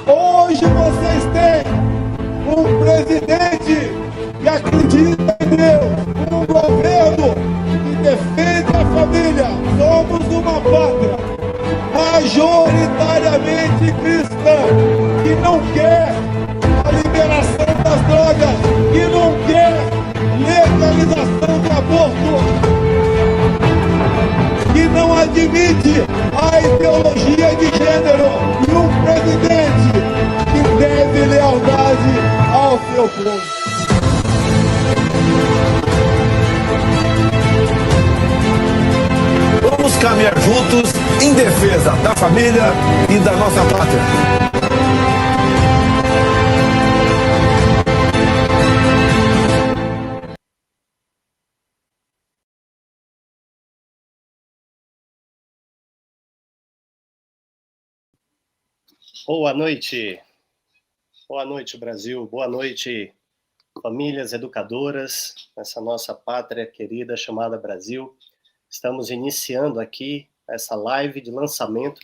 Hoje vocês têm um presidente que acredita em Deus, um governo que defende a família. Somos uma pátria majoritariamente cristã, que não quer a liberação das drogas, que não quer legalização do aborto, que não admite a ideologia de gênero, e um presidente que deve lealdade ao seu povo. Vamos caminhar juntos em defesa da família e da nossa pátria. Boa noite Brasil, boa noite famílias educadoras, nessa nossa pátria querida chamada Brasil. Estamos iniciando aqui essa live de lançamento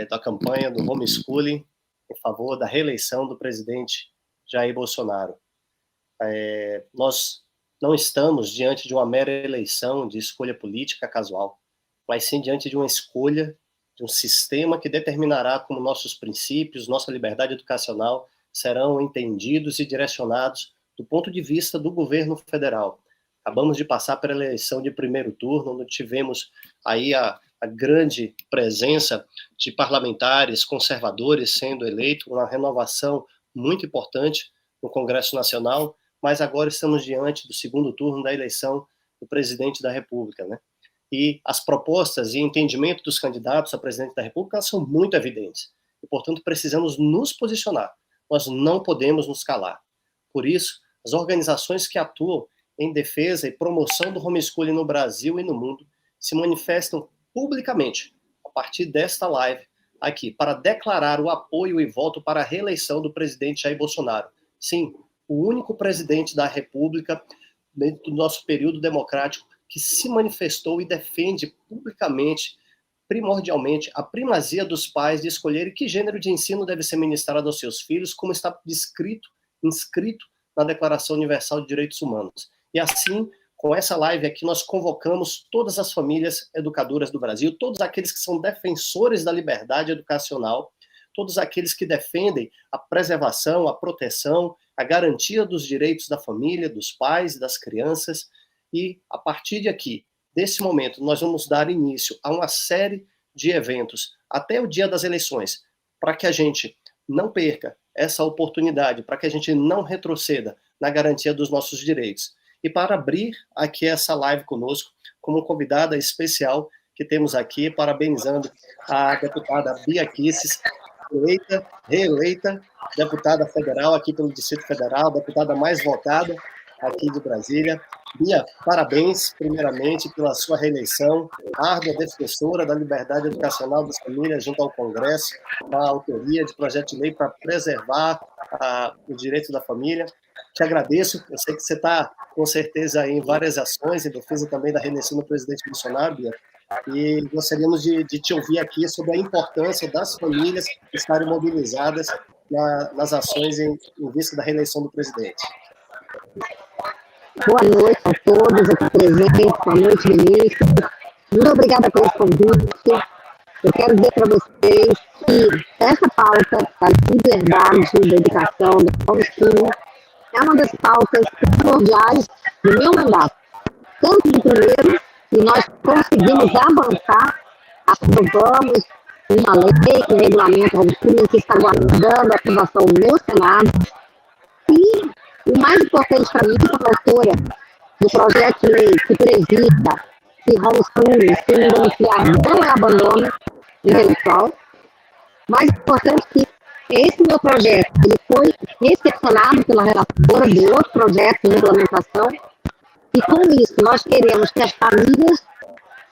da campanha do homeschooling em favor da reeleição do presidente Jair Bolsonaro. Nós não estamos diante de uma mera eleição de escolha política casual, mas sim diante de uma escolha de um sistema que determinará como nossos princípios, nossa liberdade educacional serão entendidos e direcionados do ponto de vista do governo federal. Acabamos de passar pela eleição de primeiro turno, onde tivemos aí a grande presença de parlamentares conservadores sendo eleitos, uma renovação muito importante no Congresso Nacional, mas agora estamos diante do segundo turno da eleição do presidente da República, né? E as propostas e entendimento dos candidatos a presidente da República são muito evidentes. E, portanto, precisamos nos posicionar. Nós não podemos nos calar. Por isso, as organizações que atuam em defesa e promoção do homeschooling no Brasil e no mundo se manifestam publicamente, a partir desta live aqui, para declarar o apoio e voto para a reeleição do presidente Jair Bolsonaro. Sim, o único presidente da República, dentro do nosso período democrático, que se manifestou e defende publicamente, primordialmente, a primazia dos pais de escolherem que gênero de ensino deve ser ministrado aos seus filhos, como está inscrito na Declaração Universal de Direitos Humanos. E assim, com essa live aqui, nós convocamos todas as famílias educadoras do Brasil, todos aqueles que são defensores da liberdade educacional, todos aqueles que defendem a preservação, a proteção, a garantia dos direitos da família, dos pais, das crianças. E, a partir de aqui, desse momento, nós vamos dar início a uma série de eventos até o dia das eleições, para que a gente não perca essa oportunidade, para que a gente não retroceda na garantia dos nossos direitos. E para abrir aqui essa live conosco, como convidada especial que temos aqui, parabenizando a deputada Bia Kicis, reeleita deputada federal aqui pelo Distrito Federal, deputada mais votada aqui de Brasília. Bia, parabéns, primeiramente, pela sua reeleição, árdua defensora da liberdade educacional das famílias junto ao Congresso, a autoria de projeto de lei para preservar o direito da família. Te agradeço, eu sei que você está, com certeza, em várias ações, em defesa também da reeleição do presidente Bolsonaro, Bia, e gostaríamos de te ouvir aqui sobre a importância das famílias estarem mobilizadas nas ações em vista da reeleição do presidente. Boa noite a todos aqui presentes, boa noite, ministro. Muito obrigada pelo convite. Eu quero dizer para vocês que essa pauta da liberdade da educação, da homeschooling, é uma das pautas primordiais do meu mandato. Tanto do primeiro, e nós conseguimos avançar, aprovamos uma lei que regulamenta o homeschooling, que está guardando a aprovação no Senado. E o mais importante para mim, como autora do projeto de lei que prevista que homeschooling, ensino domiciliar, não é abandono intelectual, mais importante que esse meu projeto, ele foi recepcionado pela relatora de outro projeto de regulamentação, e com isso nós queremos que as famílias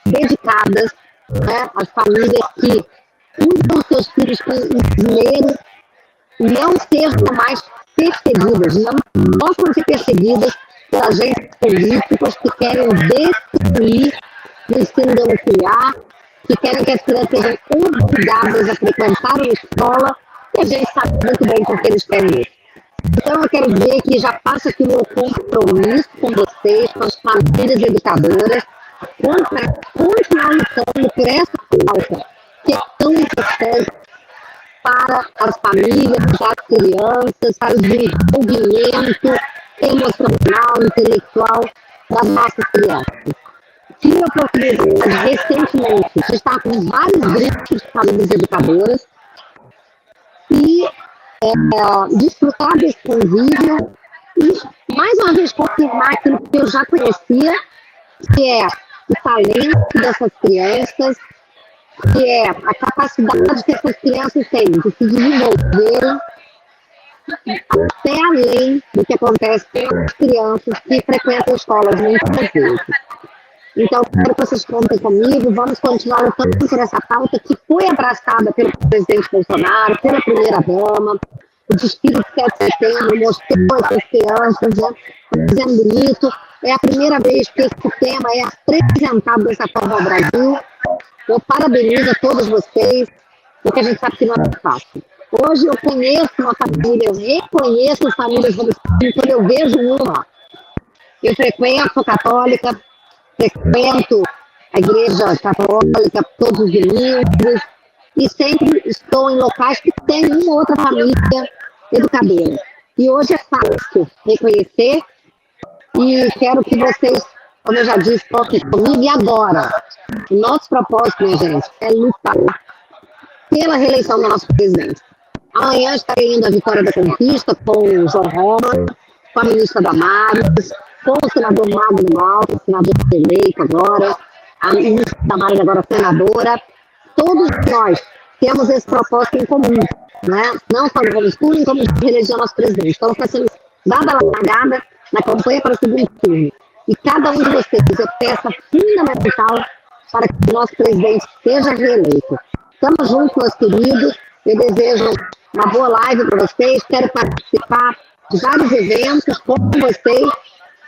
dedicadas, né, as famílias que usam seus filhos com dinheiro, não sejam mais perseguidas, não possam ser perseguidas por agentes políticos que querem destruir o ensino domiciliar, que querem que as crianças sejam obrigadas a frequentar uma escola E a gente sabe muito bem por que eles querem isso. Então, eu quero dizer que já passo aqui o meu compromisso com vocês, com as famílias educadoras, continuar lutando por essa pauta, que é tão importante para as famílias, para as crianças, para o desenvolvimento emocional, intelectual das nossas crianças. Tive a oportunidade, recentemente, de estar com vários grupos de famílias educadoras e desfrutar desse convívio e, mais uma vez, confirmar aquilo que eu já conhecia, que é o talento dessas crianças, que é a capacidade que essas crianças têm de se desenvolverem até além do que acontece com as crianças que frequentam escolas muitas vezes. Então, quero que vocês contem comigo, vamos continuar lutando por essa pauta que foi abraçada pelo presidente Bolsonaro, pela primeira-dama. O desfile de 7 de setembro mostrou essas crianças, né, dizendo isso. É a primeira vez que esse tema é apresentado dessa forma ao Brasil. Eu parabenizo a todos vocês, porque a gente sabe que não é fácil. Hoje eu conheço uma família, eu reconheço famílias homossexuais, quando eu vejo uma. Eu frequento a católica, frequento a igreja católica todos os domingos e sempre estou em locais que tem uma ou outra família educadora. E hoje é fácil reconhecer e quero que vocês, como eu já disse, toquem comigo. E agora, o nosso propósito, minha gente, é lutar pela reeleição do nosso presidente. Amanhã estarei indo à Vitória da Conquista com o João Roma, com a ministra Damares, com o senador Magno Malta, senador eleito agora, a ministra Damares agora senadora. Todos nós temos esse propósito em comum, né? Não só no homeschooling, como de reeleger nosso presidente. Então, está sendo dada a largada na campanha para o segundo turno. E cada um de vocês é peça fundamental para que o nosso presidente seja reeleito. Estamos juntos, meus queridos. Eu desejo uma boa live para vocês. Quero participar de vários eventos com vocês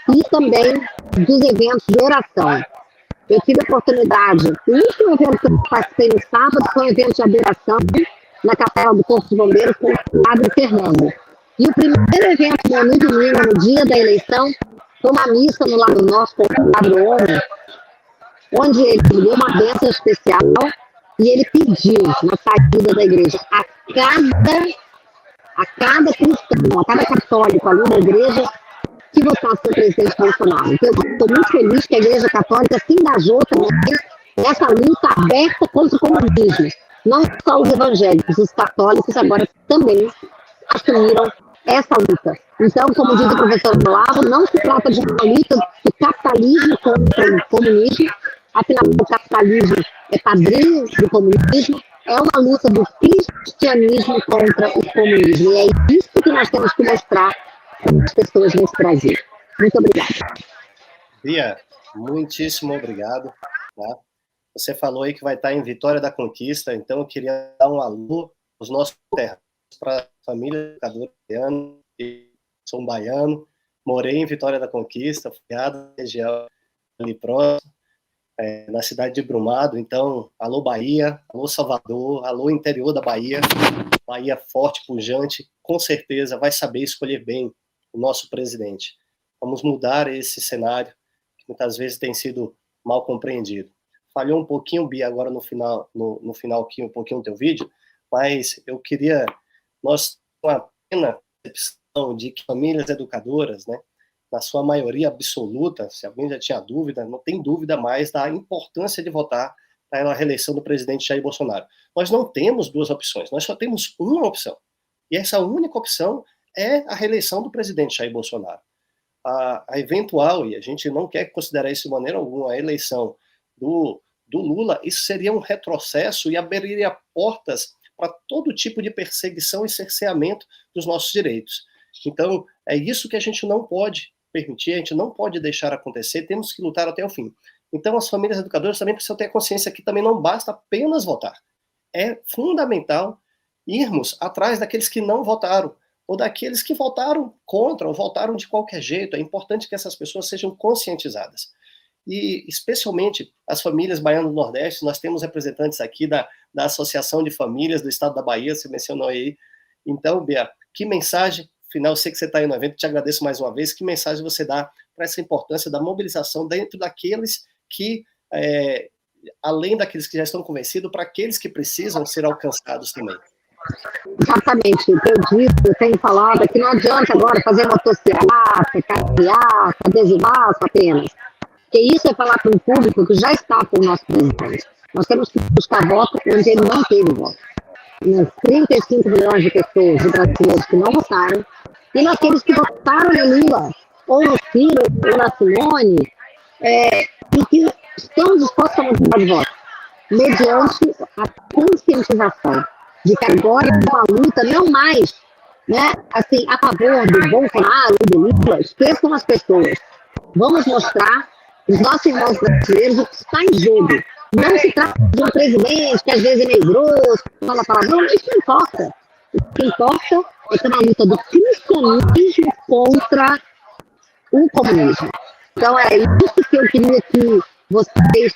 e também dos eventos de oração. Eu tive a oportunidade, o último evento que eu participei no sábado foi um evento de adoração na Capela do Corpo de Bombeiros com o Padre Fernando. E o primeiro evento no domingo, no dia da eleição, foi uma missa no Lado Norte com o Padre Homem, onde ele deu uma bênção especial e ele pediu na saída da igreja a cada cristão, a cada católico ali da igreja que votasse no presidente Bolsonaro. Então, eu estou muito feliz que a Igreja Católica se engajou também nessa luta aberta contra o comunismo. Não só os evangélicos, os católicos agora também assumiram essa luta. Então, como diz o professor Olavo, não se trata de uma luta do capitalismo contra o comunismo, afinal, o capitalismo é padrinho do comunismo, é uma luta do cristianismo contra o comunismo. E é isso que nós temos que mostrar para as pessoas nesse Brasil. Muito obrigada. Bia, muitíssimo obrigado. Tá? Você falou aí que vai estar em Vitória da Conquista, então eu queria dar um alô aos nossos terras, para a família educadora baiana, sou um baiano, morei em Vitória da Conquista, criado na região ali próxima, na cidade de Brumado. Então, alô Bahia, alô Salvador, alô interior da Bahia, Bahia forte, pujante, com certeza vai saber escolher bem o nosso presidente. Vamos mudar esse cenário que muitas vezes tem sido mal compreendido. Falhou um pouquinho, Bia, agora no final aqui, um pouquinho do teu vídeo, mas eu queria, nós temos uma plena percepção de que famílias educadoras, né, na sua maioria absoluta, se alguém já tinha dúvida, não tem dúvida mais da importância de votar para a reeleição do presidente Jair Bolsonaro. Nós não temos duas opções, nós só temos uma opção. E essa única opção é a reeleição do presidente Jair Bolsonaro. A eventual, e a gente não quer considerar isso de maneira alguma, a eleição do Lula, isso seria um retrocesso e abriria portas para todo tipo de perseguição e cerceamento dos nossos direitos. Então, é isso que a gente não pode permitir, a gente não pode deixar acontecer, temos que lutar até o fim. Então, as famílias educadoras também precisam ter consciência que também não basta apenas votar. É fundamental irmos atrás daqueles que não votaram, ou daqueles que votaram contra, ou votaram de qualquer jeito. É importante que essas pessoas sejam conscientizadas. E, especialmente, as famílias baianas do Nordeste, nós temos representantes aqui da Associação de Famílias do Estado da Bahia, você mencionou aí Então, Bia, que mensagem, afinal, eu sei que você está aí no evento, te agradeço mais uma vez, que mensagem você dá para essa importância da mobilização dentro daqueles que, além daqueles que já estão convencidos, para aqueles que precisam ser alcançados também? Exatamente, o que eu disse, eu tenho falado, é que não adianta agora fazer motociata, carreata, adesivaço apenas, porque isso é falar para um público que já está com o nosso presidente. Nós temos que buscar voto onde ele não teve voto. Nas 35 milhões de pessoas, de brasileiros que não votaram, e naqueles que votaram no Lula, ou no Ciro, ou na Simone, e que estão dispostos a mudar de voto, mediante a conscientização de que agora é uma luta não mais, né, assim, a favor do Bolsonaro e do Lula. Esqueçam as pessoas. Vamos mostrar para os nossos irmãos brasileiros o que está em jogo. Não se trata de um presidente que às vezes é meio grosso, fala palavrão, isso não importa. O que importa é que é uma luta do cristianismo contra o comunismo. Então é isso que eu queria que vocês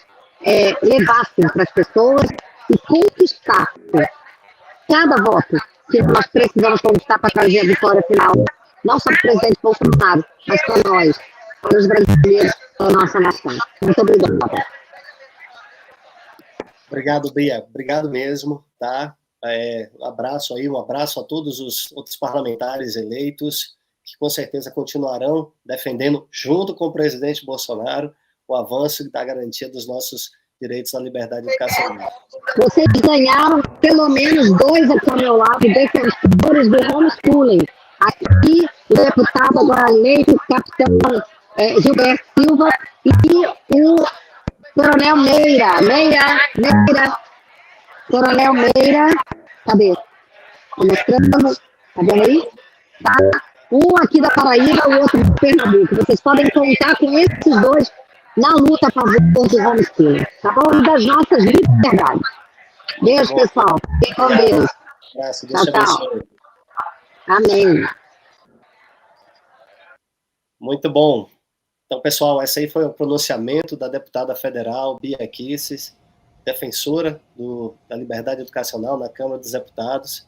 levassem para as pessoas e conquistassem cada voto que nós precisamos conquistar para trazer a vitória final, não só para o presidente Bolsonaro, mas para nós, para os brasileiros, para a nossa nação. Muito obrigada. Obrigado, Bia. Obrigado mesmo, tá? Um abraço a todos os outros parlamentares eleitos, que com certeza continuarão defendendo, junto com o presidente Bolsonaro, o avanço da garantia dos nossos direitos à liberdade educacional. Vocês ganharam pelo menos 2 aqui ao meu lado, defensores do homeschooling. Aqui, o deputado agora eleito, o capitão Gilberto Silva, e o Coronel Meira, Coronel Meira, cadê? Mostrando, tá vendo aí? Tá? Um aqui da Paraíba, o outro do Pernambuco. Vocês podem contar com esses dois na luta a favor do homeschooling, tá bom? E das nossas liberdades. Beijo, pessoal. Fiquem com Deus. Graças, Deus te abençoe. Amém. Muito bom. Então, pessoal, esse aí foi o pronunciamento da deputada federal Bia Kicis, defensora da liberdade educacional na Câmara dos Deputados.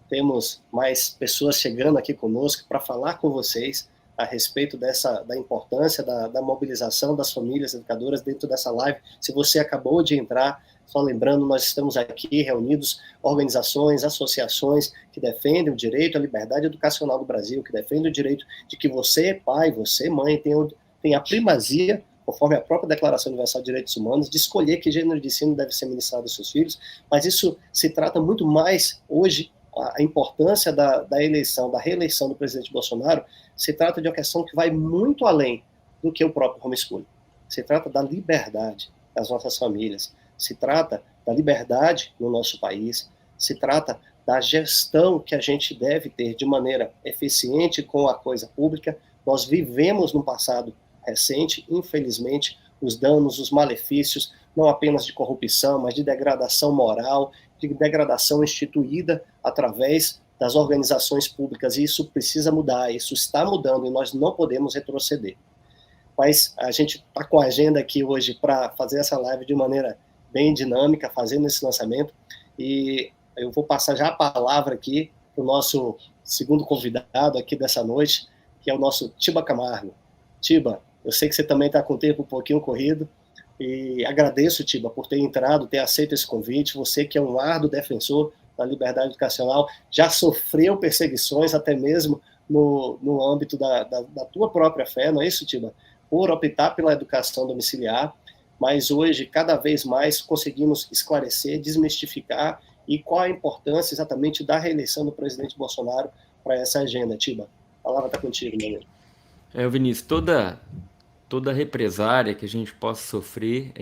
Temos mais pessoas chegando aqui conosco para falar com vocês a respeito da importância da mobilização das famílias educadoras dentro dessa live. Se você acabou de entrar, só lembrando, nós estamos aqui reunidos, organizações, associações que defendem o direito à liberdade educacional do Brasil, que defendem o direito de que você, pai, você, mãe, tenha a primazia, conforme a própria Declaração Universal de Direitos Humanos, de escolher que gênero de ensino deve ser ministrado aos seus filhos, mas isso se trata muito mais, hoje, a importância da reeleição do presidente Bolsonaro, se trata de uma questão que vai muito além do que o próprio homeschooling. Se trata da liberdade das nossas famílias, se trata da liberdade no nosso país, se trata da gestão que a gente deve ter de maneira eficiente com a coisa pública. Nós vivemos no passado recente, infelizmente, os danos, os malefícios, não apenas de corrupção, mas de degradação moral, de degradação instituída através das organizações públicas, e isso precisa mudar, isso está mudando, e nós não podemos retroceder. Mas a gente está com a agenda aqui hoje para fazer essa live de maneira bem dinâmica, fazendo esse lançamento, e eu vou passar já a palavra aqui para o nosso segundo convidado aqui dessa noite, que é o nosso Tiba Camargo. Tiba, eu sei que você também está com o tempo um pouquinho corrido, e agradeço, Tiba, por ter entrado, ter aceito esse convite. Você que é um árduo defensor da liberdade educacional, já sofreu perseguições até mesmo no âmbito da tua própria fé, não é isso, Tiba? Por optar pela educação domiciliar, mas hoje, cada vez mais, conseguimos esclarecer, desmistificar, e qual a importância exatamente da reeleição do presidente Bolsonaro para essa agenda, Tiba. A palavra está contigo, meu amigo. Vinícius, toda represária que a gente possa sofrer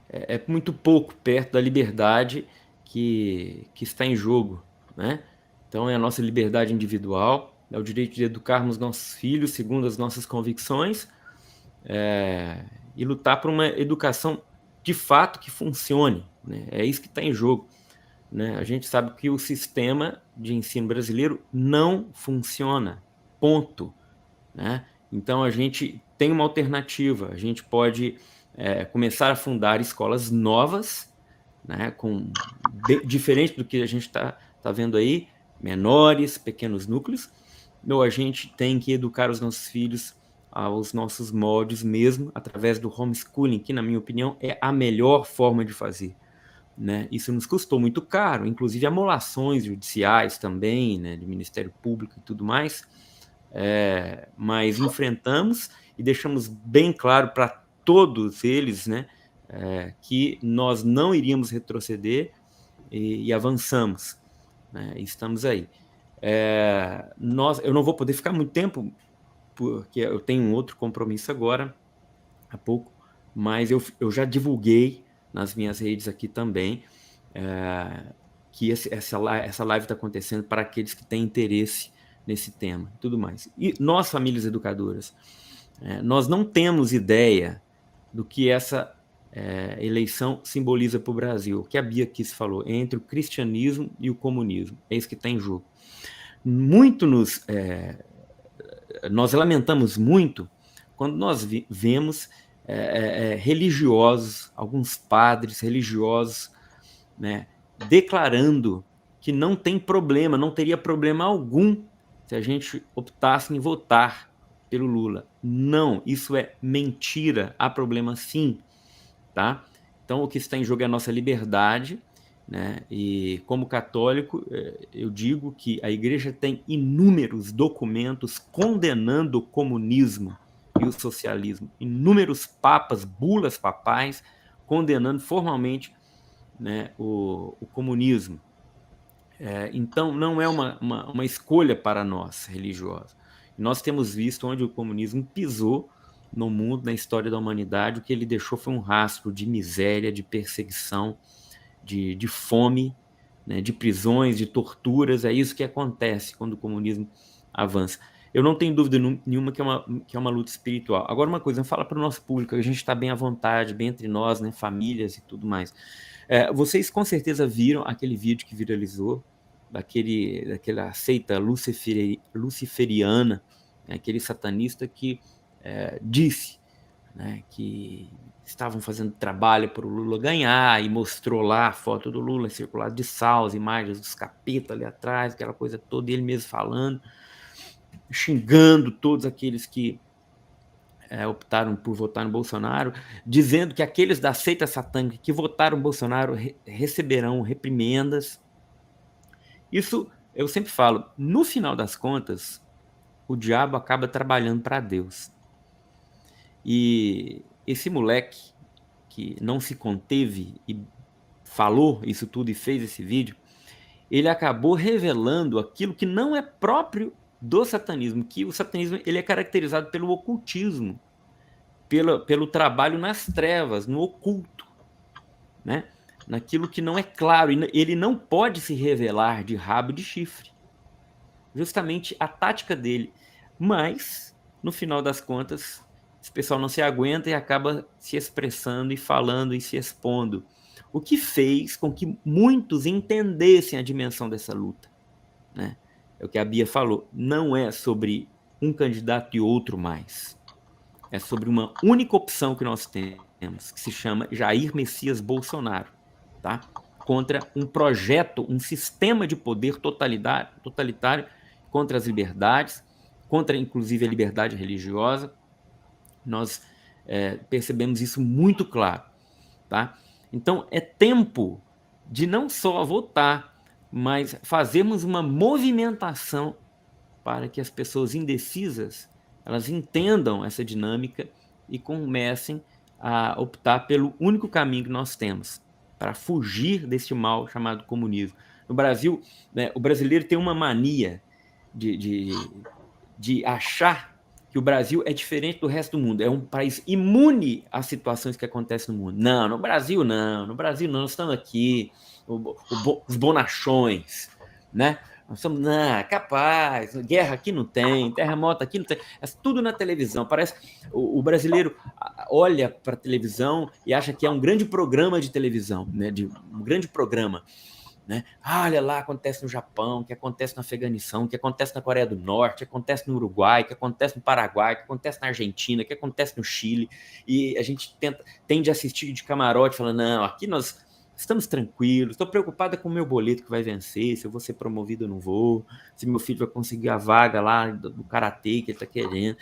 é muito pouco perto da liberdade que está em jogo, né? Então é a nossa liberdade individual, é o direito de educarmos nossos filhos segundo as nossas convicções, e lutar por uma educação de fato que funcione, né? É isso que está em jogo, né? A gente sabe que o sistema de ensino brasileiro não funciona, ponto, né? Então a gente tem uma alternativa, a gente pode começar a fundar escolas novas, né, diferente do que a gente está vendo aí, menores, pequenos núcleos, ou a gente tem que educar os nossos filhos aos nossos moldes mesmo, através do homeschooling, que, na minha opinião, é a melhor forma de fazer, né? Isso nos custou muito caro, inclusive amolações judiciais também, né, de Ministério Público e tudo mais, mas enfrentamos e deixamos bem claro para todos eles, né, que nós não iríamos retroceder e avançamos, né? Estamos aí. Eu não vou poder ficar muito tempo, porque eu tenho um outro compromisso agora, há pouco, mas eu já divulguei nas minhas redes aqui também que essa live está acontecendo para aqueles que têm interesse nesse tema e tudo mais. E nós, famílias educadoras, nós não temos ideia do que essa eleição simboliza para o Brasil, o que a Bia aqui se falou, entre o cristianismo e o comunismo. É isso que está em jogo. Nós lamentamos muito quando nós vemos religiosos, alguns padres religiosos, né, declarando que não tem problema, não teria problema algum se a gente optasse em votar pelo Lula. Não, isso é mentira, há problema sim, tá? Então o que está em jogo é a nossa liberdade, né? E como católico, eu digo que a igreja tem inúmeros documentos condenando o comunismo e o socialismo, inúmeros papas, bulas papais, condenando formalmente, né, o comunismo. Então não é uma escolha para nós, religiosos. Nós temos visto onde o comunismo pisou no mundo, na história da humanidade, o que ele deixou foi um rastro de miséria, de perseguição, de fome, né, de prisões, de torturas. É isso que acontece quando o comunismo avança. Eu não tenho dúvida nenhuma que é uma luta espiritual. Agora, uma coisa, fala para o nosso público, a gente está bem à vontade, bem entre nós, né, famílias e tudo mais. Vocês com certeza viram aquele vídeo que viralizou, daquela seita luciferiana, né, aquele satanista que disse, né, que estavam fazendo trabalho para o Lula ganhar, e mostrou lá a foto do Lula circulado de sal, as imagens dos capetas ali atrás, aquela coisa toda, e ele mesmo falando, xingando todos aqueles que optaram por votar no Bolsonaro, dizendo que aqueles da seita satânica que votaram no Bolsonaro receberão reprimendas. Isso, eu sempre falo, no final das contas, o diabo acaba trabalhando para Deus. E esse moleque que não se conteve e falou isso tudo e fez esse vídeo, ele acabou revelando aquilo que não é próprio do satanismo, que o satanismo ele é caracterizado pelo ocultismo, pelo trabalho nas trevas, no oculto, né? Naquilo que não é claro, e ele não pode se revelar de rabo de chifre. Justamente a tática dele. Mas, no final das contas, esse pessoal não se aguenta e acaba se expressando e falando e se expondo. O que fez com que muitos entendessem a dimensão dessa luta, né? É o que a Bia falou, não é sobre um candidato e outro mais. É sobre uma única opção que nós temos, que se chama Jair Messias Bolsonaro, tá? Contra um projeto, um sistema de poder totalitário, contra as liberdades, contra inclusive a liberdade religiosa. Nós percebemos isso muito claro, tá? Então é tempo de não só votar, mas fazermos uma movimentação para que as pessoas indecisas elas entendam essa dinâmica e comecem a optar pelo único caminho que nós temos para fugir deste mal chamado comunismo. No Brasil, né, o brasileiro tem uma mania de achar que o Brasil é diferente do resto do mundo, é um país imune às situações que acontecem no mundo. Não, no Brasil não, nós estamos aqui, os bonachões, né? Nós estamos, não, capaz, guerra aqui não tem, terremoto aqui não tem, é tudo na televisão. Parece o brasileiro olha para a televisão e acha que é um grande programa de televisão, né? Um grande programa, né? Olha lá, acontece no Japão, que acontece no Afeganistão, que acontece na Coreia do Norte, que acontece no Uruguai, que acontece no Paraguai, que acontece na Argentina, que acontece no Chile, e a gente tende a assistir de camarote, falando, não, aqui nós estamos tranquilos, estou preocupada com o meu boleto que vai vencer, se eu vou ser promovido ou não vou, se meu filho vai conseguir a vaga lá do karatê que ele está querendo.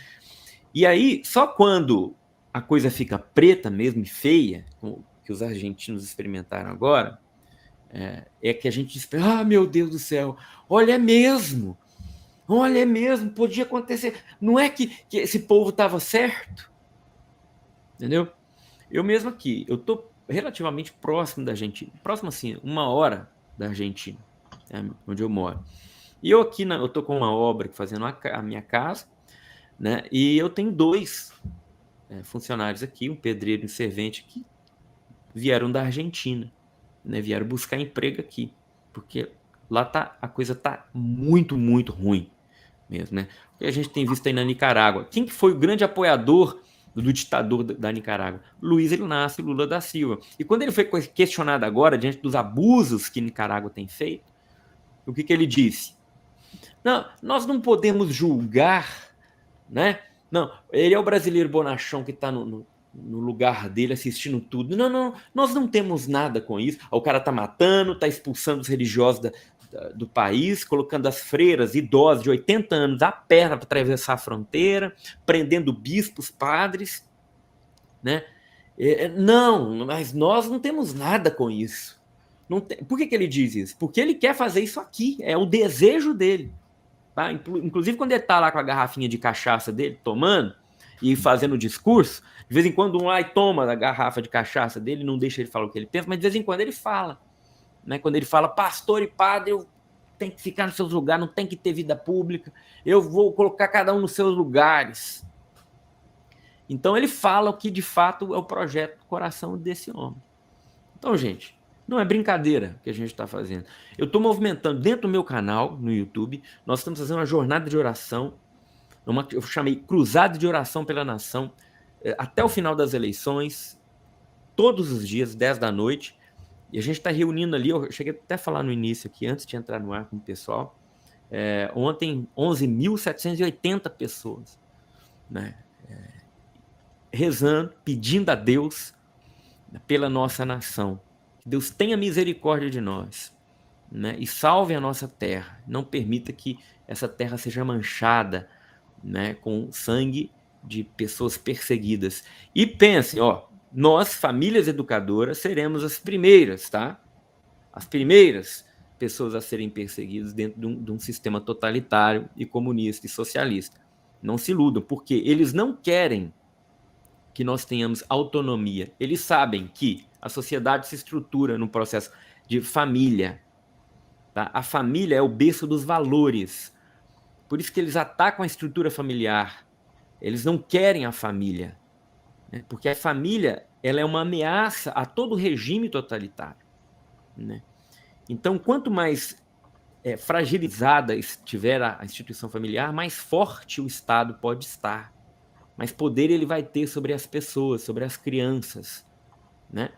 E aí, só quando a coisa fica preta mesmo e feia, que os argentinos experimentaram agora, é que a gente diz, meu Deus do céu, olha, é mesmo, podia acontecer. Não é que esse povo estava certo? Entendeu? Eu mesmo aqui, eu estou relativamente próximo da Argentina, próximo assim, 1 hora da Argentina, onde eu moro. E eu aqui, eu estou com uma obra fazendo a minha casa, né? E eu tenho 2 funcionários aqui, um pedreiro e um servente que vieram da Argentina, né? Vieram buscar emprego aqui, porque lá a coisa tá muito, muito ruim mesmo, né? O que a gente tem visto aí na Nicarágua. Quem que foi o grande apoiador do ditador da Nicarágua? Luiz Inácio Lula da Silva. E quando ele foi questionado agora, diante dos abusos que Nicarágua tem feito, o que ele disse? Não, nós não podemos julgar, né? Não, ele é o brasileiro bonachão que está no lugar dele assistindo tudo. Não, nós não temos nada com isso. O cara está matando, está expulsando os religiosos do país, colocando as freiras idosas de 80 anos a pé para atravessar a fronteira, prendendo bispos, padres, né? Não, mas nós não temos nada com isso. Por que ele diz isso? Porque ele quer fazer isso aqui, é o desejo dele. Tá? Inclusive quando ele está lá com a garrafinha de cachaça dele, tomando e fazendo o discurso, de vez em quando um lá e toma a garrafa de cachaça dele, não deixa ele falar o que ele pensa, mas de vez em quando ele fala. Né? Quando ele fala, pastor e padre, eu tenho que ficar nos seus lugares, não tem que ter vida pública, eu vou colocar cada um nos seus lugares. Então ele fala o que de fato é o projeto do coração desse homem. Então, gente, não é brincadeira o que a gente está fazendo. Eu estou movimentando dentro do meu canal, no YouTube, nós estamos fazendo uma jornada de oração, eu chamei Cruzada de Oração pela Nação, até o final das eleições, todos os dias, 10 da noite, e a gente está reunindo ali, eu cheguei até a falar no início aqui, antes de entrar no ar com o pessoal, ontem 11.780 pessoas, né, rezando, pedindo a Deus pela nossa nação. Que Deus tenha misericórdia de nós, né, e salve a nossa terra. Não permita que essa terra seja manchada, né, com sangue de pessoas perseguidas. E pensem, nós, famílias educadoras, seremos as primeiras, tá? As primeiras pessoas a serem perseguidas dentro de um sistema totalitário e comunista e socialista. Não se iludam, porque eles não querem que nós tenhamos autonomia. Eles sabem que a sociedade se estrutura no processo de família. Tá? A família é o berço dos valores. Por isso que eles atacam a estrutura familiar. Eles não querem a família. Né? Porque a família ela é uma ameaça a todo regime totalitário. Né? Então, quanto mais fragilizada estiver a instituição familiar, mais forte o Estado pode estar. Mais poder ele vai ter sobre as pessoas, sobre as crianças, né?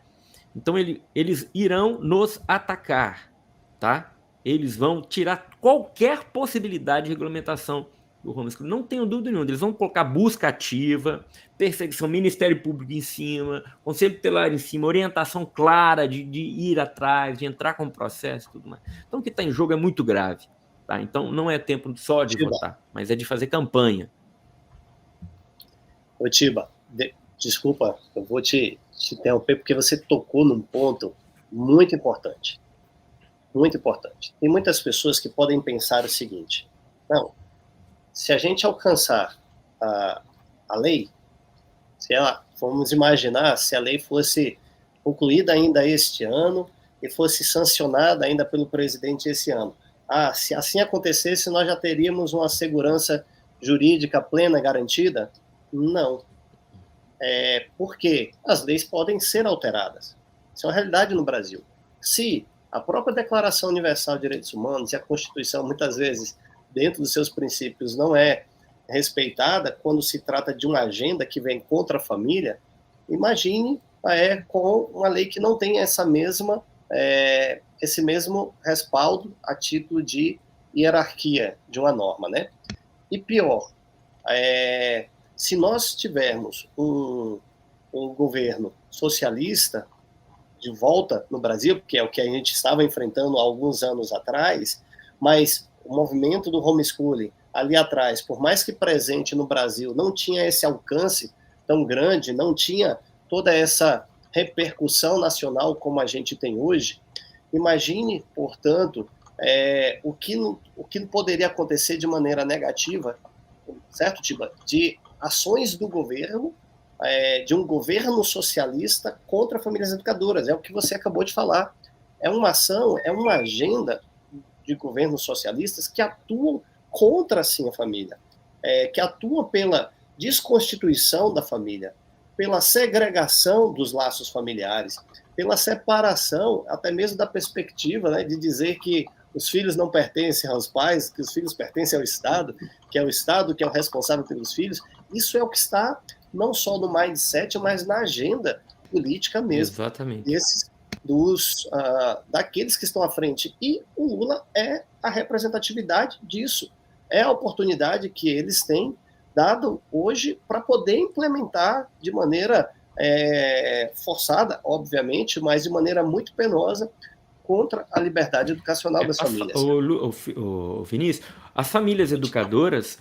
Então eles irão nos atacar, tá? Eles vão tirar qualquer possibilidade de regulamentação do homeschooling. Não tenho dúvida nenhuma. Eles vão colocar busca ativa, perseguição, Ministério Público em cima, Conselho Tutelar em cima, orientação clara de ir atrás, de entrar com o processo e tudo mais. Então o que está em jogo é muito grave, tá? Então não é tempo só de votar, mas é de fazer campanha. Ô Tiba, desculpa, eu vou te interromper porque você tocou num ponto muito importante. Muito importante. Tem muitas pessoas que podem pensar o seguinte: não, se a gente alcançar a lei, vamos imaginar se a lei fosse concluída ainda este ano e fosse sancionada ainda pelo presidente esse ano. Se assim acontecesse, nós já teríamos uma segurança jurídica plena garantida? Não. Porque as leis podem ser alteradas. Isso é uma realidade no Brasil. Se a própria Declaração Universal de Direitos Humanos e a Constituição, muitas vezes, dentro dos seus princípios, não é respeitada quando se trata de uma agenda que vem contra a família, imagine com uma lei que não tem esse mesmo respaldo a título de hierarquia de uma norma, né? E pior, se nós tivermos um governo socialista, de volta no Brasil, que é o que a gente estava enfrentando há alguns anos atrás, mas o movimento do homeschooling ali atrás, por mais que presente no Brasil, não tinha esse alcance tão grande, não tinha toda essa repercussão nacional como a gente tem hoje. Imagine, portanto, o que poderia acontecer de maneira negativa, certo, Tiba? De ações do governo, de um governo socialista contra famílias educadoras. É o que você acabou de falar. É uma ação, é uma agenda de governos socialistas que atuam contra, sim, a família, que atuam pela desconstituição da família, pela segregação dos laços familiares, pela separação, até mesmo da perspectiva, né, de dizer que os filhos não pertencem aos pais, que os filhos pertencem ao Estado, que é o Estado que é o responsável pelos filhos. Isso é o que está não só no mindset, mas na agenda política mesmo. Exatamente. Daqueles que estão à frente. E o Lula é a representatividade disso. É a oportunidade que eles têm dado hoje para poder implementar de maneira forçada, obviamente, mas de maneira muito penosa, contra a liberdade educacional das famílias. Vinícius, as famílias educadoras,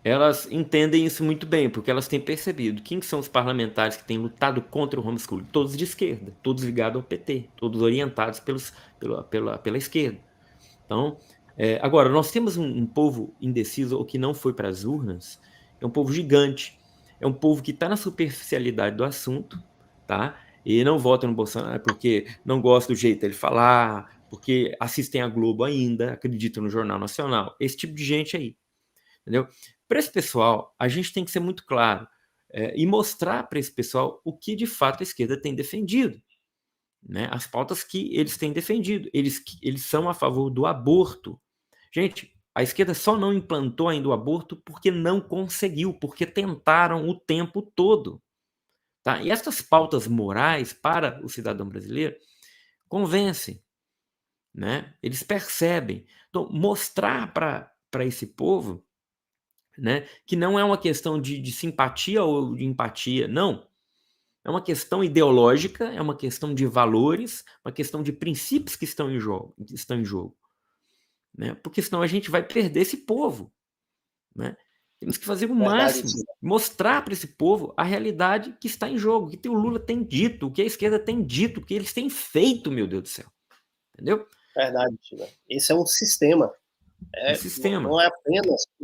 elas entendem isso muito bem, porque elas têm percebido quem são os parlamentares que têm lutado contra o homeschooling. Todos de esquerda, todos ligados ao PT, todos orientados pela esquerda. Então, agora, nós temos um povo indeciso ou que não foi para as urnas, é um povo gigante, é um povo que está na superficialidade do assunto, tá? E não vota no Bolsonaro porque não gosta do jeito dele falar, porque assistem a Globo ainda, acreditam no Jornal Nacional, esse tipo de gente aí, entendeu? Para esse pessoal, a gente tem que ser muito claro e mostrar para esse pessoal o que de fato a esquerda tem defendido, né? As pautas que eles têm defendido. Eles são a favor do aborto. Gente, a esquerda só não implantou ainda o aborto porque não conseguiu, porque tentaram o tempo todo. Tá? E essas pautas morais para o cidadão brasileiro convencem, né? Eles percebem. Então, mostrar para esse povo, né, que não é uma questão de simpatia ou de empatia, não. É uma questão ideológica, é uma questão de valores, uma questão de princípios que estão em jogo, né? Porque senão a gente vai perder esse povo, né? Temos que fazer o máximo, mostrar para esse povo a realidade que está em jogo, o que o Lula tem dito, o que a esquerda tem dito, o que eles têm feito, meu Deus do céu. Entendeu? Verdade, Tila. Esse é um sistema. Sistema. Não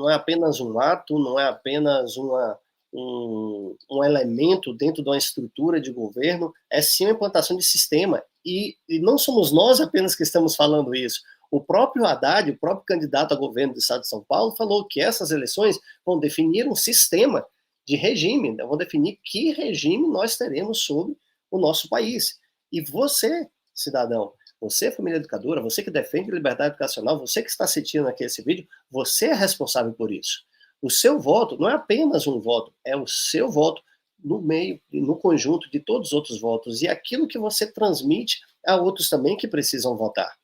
é apenas um ato, não é apenas um elemento dentro de uma estrutura de governo, é sim uma implantação de sistema. E não somos nós apenas que estamos falando isso. O próprio Haddad, o próprio candidato a governo do estado de São Paulo, falou que essas eleições vão definir um sistema de regime, vão definir que regime nós teremos sobre o nosso país. E você, cidadão, você, família educadora, você que defende a liberdade educacional, você que está assistindo aqui esse vídeo, você é responsável por isso. O seu voto não é apenas um voto, é o seu voto no meio, no conjunto de todos os outros votos, e aquilo que você transmite a outros também que precisam votar.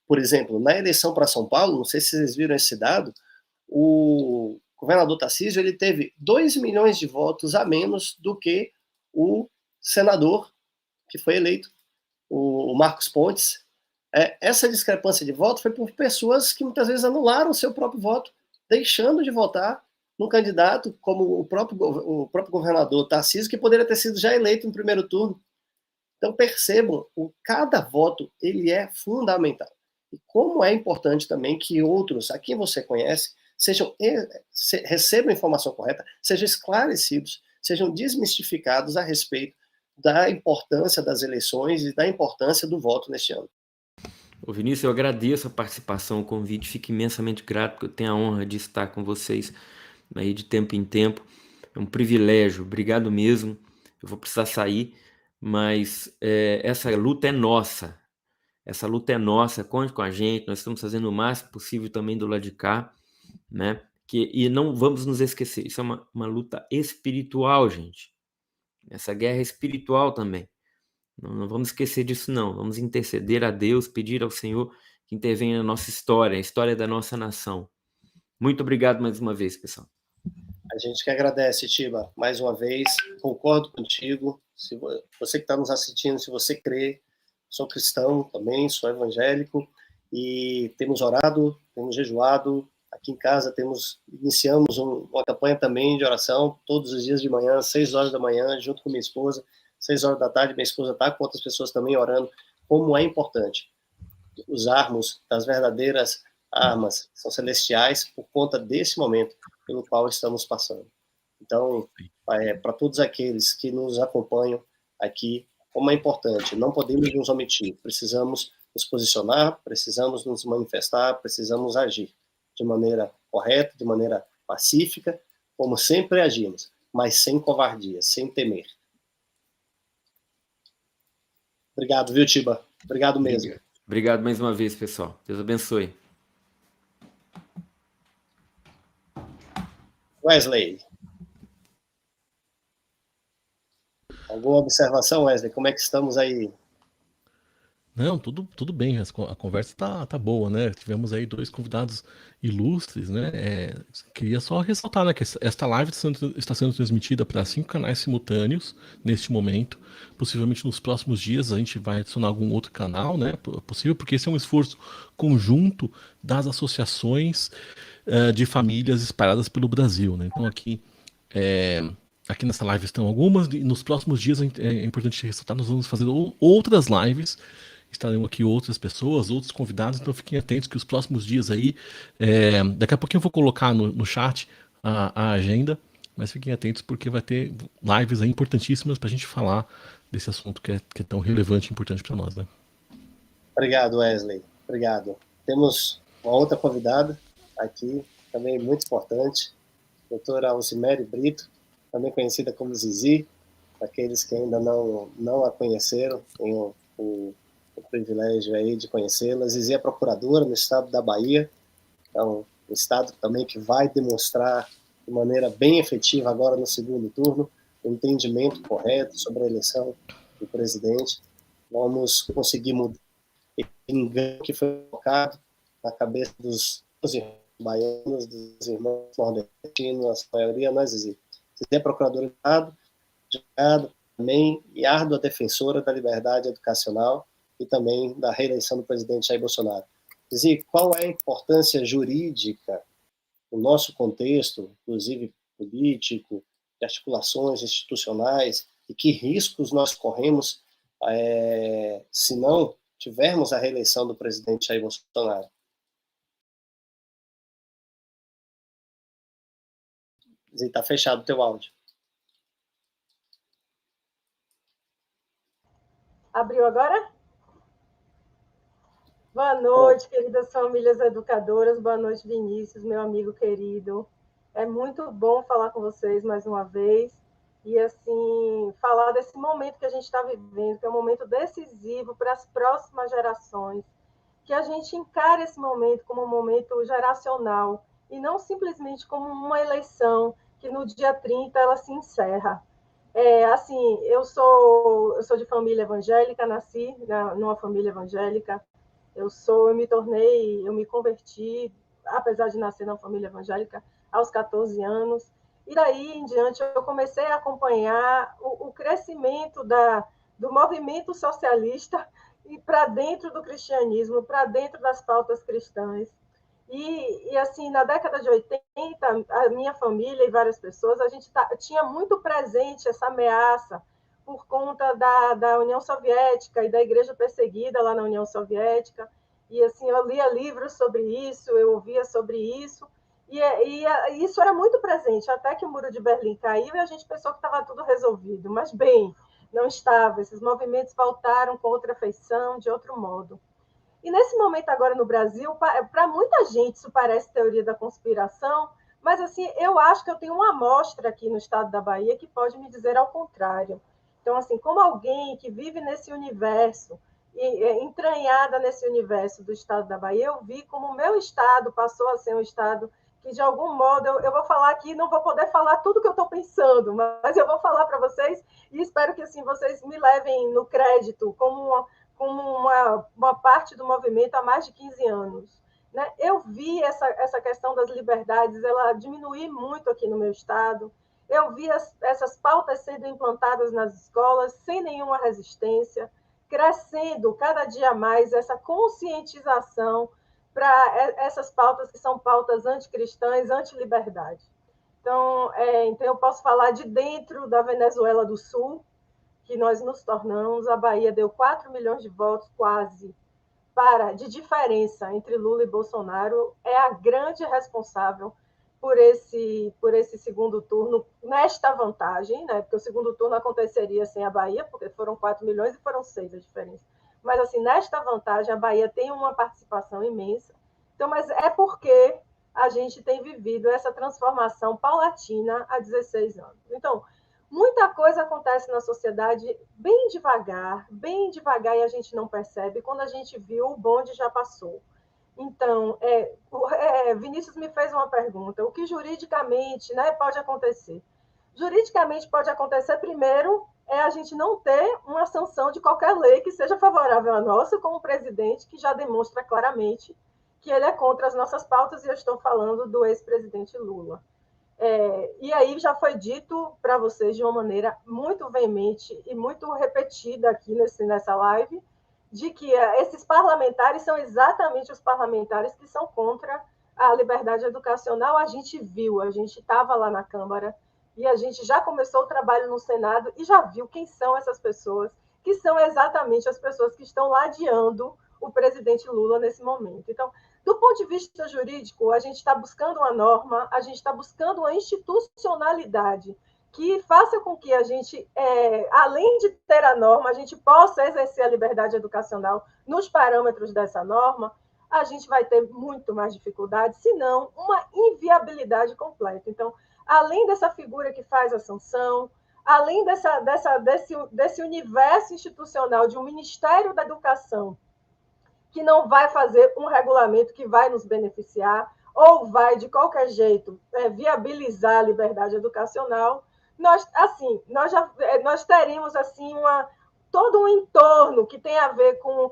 Por exemplo, na eleição para São Paulo, não sei se vocês viram esse dado, o governador Tarcísio ele teve 2 milhões de votos a menos do que o senador que foi eleito, o Marcos Pontes. Essa discrepância de voto foi por pessoas que muitas vezes anularam o seu próprio voto, deixando de votar num candidato como o próprio governador Tarcísio, que poderia ter sido já eleito no primeiro turno. Então percebam, cada voto ele é fundamental. E como é importante também que outros, a quem você conhece, recebam a informação correta, sejam esclarecidos, sejam desmistificados a respeito da importância das eleições e da importância do voto neste ano. Ô Vinícius, eu agradeço a participação, o convite, fico imensamente grato, porque eu tenho a honra de estar com vocês aí de tempo em tempo. É um privilégio, obrigado mesmo. Eu vou precisar sair, mas essa luta é nossa. Essa luta é nossa, conte com a gente, nós estamos fazendo o máximo possível também do lado de cá, né? E não vamos nos esquecer, isso é uma luta espiritual, gente. Essa guerra é espiritual também. Não vamos esquecer disso, não. Vamos interceder a Deus, pedir ao Senhor que intervenha na nossa história, a história da nossa nação. Muito obrigado mais uma vez, pessoal. A gente que agradece, Tiba, mais uma vez, concordo contigo. Se você que está nos assistindo, se você crê, sou cristão também, sou evangélico, e temos orado, temos jejuado. Aqui em casa iniciamos uma campanha também de oração todos os dias de manhã, 6 horas da manhã, junto com minha esposa, 6 horas da tarde, minha esposa está com outras pessoas também orando. Como é importante usarmos das verdadeiras armas, que são celestiais, por conta desse momento pelo qual estamos passando. Então, para todos aqueles que nos acompanham aqui, como é importante, não podemos nos omitir, precisamos nos posicionar, precisamos nos manifestar, precisamos agir de maneira correta, de maneira pacífica, como sempre agimos, mas sem covardia, sem temer. Obrigado, viu, Tiba? Obrigado mesmo. Obrigado mais uma vez, pessoal. Deus abençoe. Wesley. Alguma observação, Wesley? Como é que estamos aí? Não, tudo bem, a conversa tá boa, né? Tivemos aí 2 convidados ilustres, né? Queria só ressaltar, né, que esta live está sendo transmitida para 5 canais simultâneos neste momento. Possivelmente nos próximos dias a gente vai adicionar algum outro canal, né? Possível, porque esse é um esforço conjunto das associações de famílias espalhadas pelo Brasil, né? Então aqui nessa live estão algumas, e nos próximos dias é importante ressaltar, nós vamos fazer outras lives. Estarão aqui outras pessoas, outros convidados, então fiquem atentos que os próximos dias aí, daqui a pouquinho eu vou colocar no chat a agenda, mas fiquem atentos porque vai ter lives aí importantíssimas para a gente falar desse assunto que é tão relevante e importante para nós, né? Obrigado, Wesley. Obrigado. Temos uma outra convidada aqui, também muito importante, doutora Alcimere Brito, também conhecida como Zizi, para aqueles que ainda não a conheceram, tenho o privilégio aí de conhecê-la. Zizi é procuradora no estado da Bahia, então um estado também que vai demonstrar de maneira bem efetiva agora no segundo turno o entendimento correto sobre a eleição do presidente. Vamos conseguir mudar esse engano que foi colocado na cabeça dos irmãos baianos, dos irmãos nordestinos, a maioria, nós, Zizi. Zizi é procuradora do estado, advogada também e árdua defensora da liberdade educacional e também da reeleição do presidente Jair Bolsonaro. Zizi, qual é a importância jurídica no nosso contexto, inclusive político, de articulações institucionais, e que riscos nós corremos se não tivermos a reeleição do presidente Jair Bolsonaro? Zizi, está fechado o teu áudio. Abriu agora? Boa noite, queridas famílias educadoras. Boa noite, Vinícius, meu amigo querido. É muito bom falar com vocês mais uma vez e, assim, falar desse momento que a gente está vivendo, que é um momento decisivo para as próximas gerações, que a gente encare esse momento como um momento geracional e não simplesmente como uma eleição que no dia 30 ela se encerra. Assim, eu sou de família evangélica, nasci numa família evangélica. Eu me converti, apesar de nascer numa família evangélica, aos 14 anos. E daí em diante eu comecei a acompanhar o crescimento do movimento socialista e para dentro do cristianismo, para dentro das pautas cristãs. E assim, na década de 80, a minha família e várias pessoas, a gente tinha muito presente essa ameaça por conta da União Soviética e da igreja perseguida lá na União Soviética. E assim, eu lia livros sobre isso, eu ouvia sobre isso, e isso era muito presente, até que o Muro de Berlim caiu e a gente pensou que estava tudo resolvido. Mas, bem, não estava. Esses movimentos voltaram com outra feição, de outro modo. E nesse momento agora no Brasil, para muita gente isso parece teoria da conspiração, mas assim, eu acho que eu tenho uma amostra aqui no estado da Bahia que pode me dizer ao contrário. Então, assim, como alguém que vive nesse universo, entranhada nesse universo do estado da Bahia, eu vi como o meu estado passou a ser um estado que, de algum modo, eu vou falar aqui, não vou poder falar tudo que eu estou pensando, mas eu vou falar para vocês e espero que assim, vocês me levem no crédito como uma parte do movimento há mais de 15 anos. Né? Eu vi essa questão das liberdades ela diminuir muito aqui no meu estado. eu vi essas pautas sendo implantadas nas escolas sem nenhuma resistência, crescendo cada dia mais essa conscientização para essas pautas que são pautas anticristãs, antiliberdade. Então, eu posso falar de dentro da Venezuela do Sul, que nós nos tornamos, a Bahia deu 4 milhões de votos, quase, de diferença entre Lula e Bolsonaro, é a grande responsável por esse segundo turno, nesta vantagem, né? Porque o segundo turno aconteceria sem a Bahia, porque foram 4 milhões e foram 6 a diferença. Mas, assim, nesta vantagem, a Bahia tem uma participação imensa. Então, mas é porque a gente tem vivido essa transformação paulatina há 16 anos. Então, muita coisa acontece na sociedade bem devagar, e a gente não percebe. Quando a gente viu, o bonde já passou. Então, Vinícius me fez uma pergunta: o que juridicamente, né, pode acontecer? Juridicamente pode acontecer, primeiro, a gente não ter uma sanção de qualquer lei que seja favorável à nossa, como o presidente, que já demonstra claramente que ele é contra as nossas pautas, e eu estou falando do ex-presidente Lula. E aí já foi dito para vocês de uma maneira muito veemente e muito repetida aqui nessa live, de que esses parlamentares são exatamente os parlamentares que são contra a liberdade educacional. A gente viu, a gente estava lá na Câmara e a gente já começou o trabalho no Senado e já viu quem são essas pessoas, que são exatamente as pessoas que estão ladeando o presidente Lula nesse momento. Então, do ponto de vista jurídico, a gente está buscando uma norma, a gente está buscando uma institucionalidade que faça com que a gente, além de ter a norma, a gente possa exercer a liberdade educacional nos parâmetros dessa norma. A gente vai ter muito mais dificuldade, se não uma inviabilidade completa. Então, além dessa figura que faz a sanção, além desse universo institucional de um Ministério da Educação, que não vai fazer um regulamento que vai nos beneficiar, ou vai, de qualquer jeito, viabilizar a liberdade educacional, nós teríamos assim, todo um entorno que tem a ver com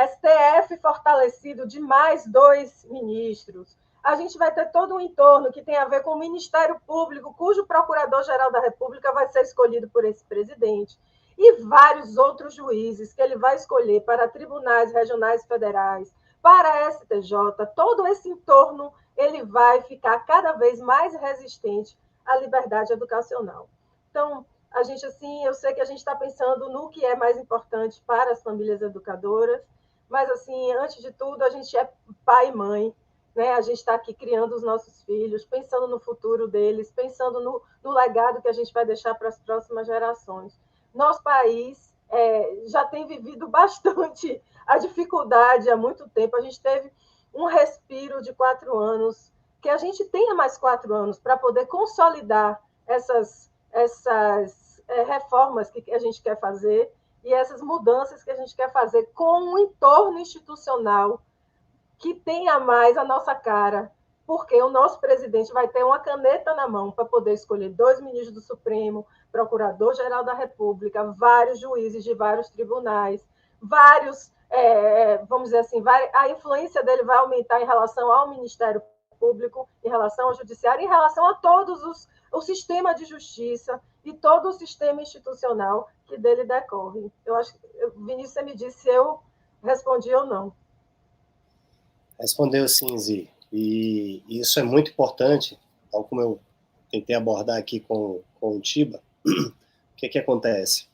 STF fortalecido de mais 2 ministros. A gente vai ter todo um entorno que tem a ver com o Ministério Público, cujo Procurador-Geral da República vai ser escolhido por esse presidente, e vários outros juízes que ele vai escolher para tribunais regionais federais, para a STJ. Todo esse entorno ele vai ficar cada vez mais resistente à liberdade educacional. Então, a gente, assim, eu sei que a gente está pensando no que é mais importante para as famílias educadoras, mas, assim, antes de tudo, a gente é pai e mãe, né? A gente está aqui criando os nossos filhos, pensando no futuro deles, pensando no legado que a gente vai deixar para as próximas gerações. Nosso país já tem vivido bastante a dificuldade há muito tempo. A gente teve um respiro de 4 anos, que a gente tenha mais 4 anos para poder consolidar essas reformas que a gente quer fazer e essas mudanças que a gente quer fazer com um entorno institucional que tenha mais a nossa cara, porque o nosso presidente vai ter uma caneta na mão para poder escolher 2 ministros do Supremo, Procurador-Geral da República, vários juízes de vários tribunais, vários, vamos dizer assim, a influência dele vai aumentar em relação ao Ministério Público, em relação ao Judiciário, em relação a todos o sistema de justiça e todo o sistema institucional que dele decorre. Eu acho que, Vinícius, você me disse se eu respondi ou não. Respondeu sim, Zi. E isso é muito importante, tal como eu tentei abordar aqui com o Tiba. O que acontece?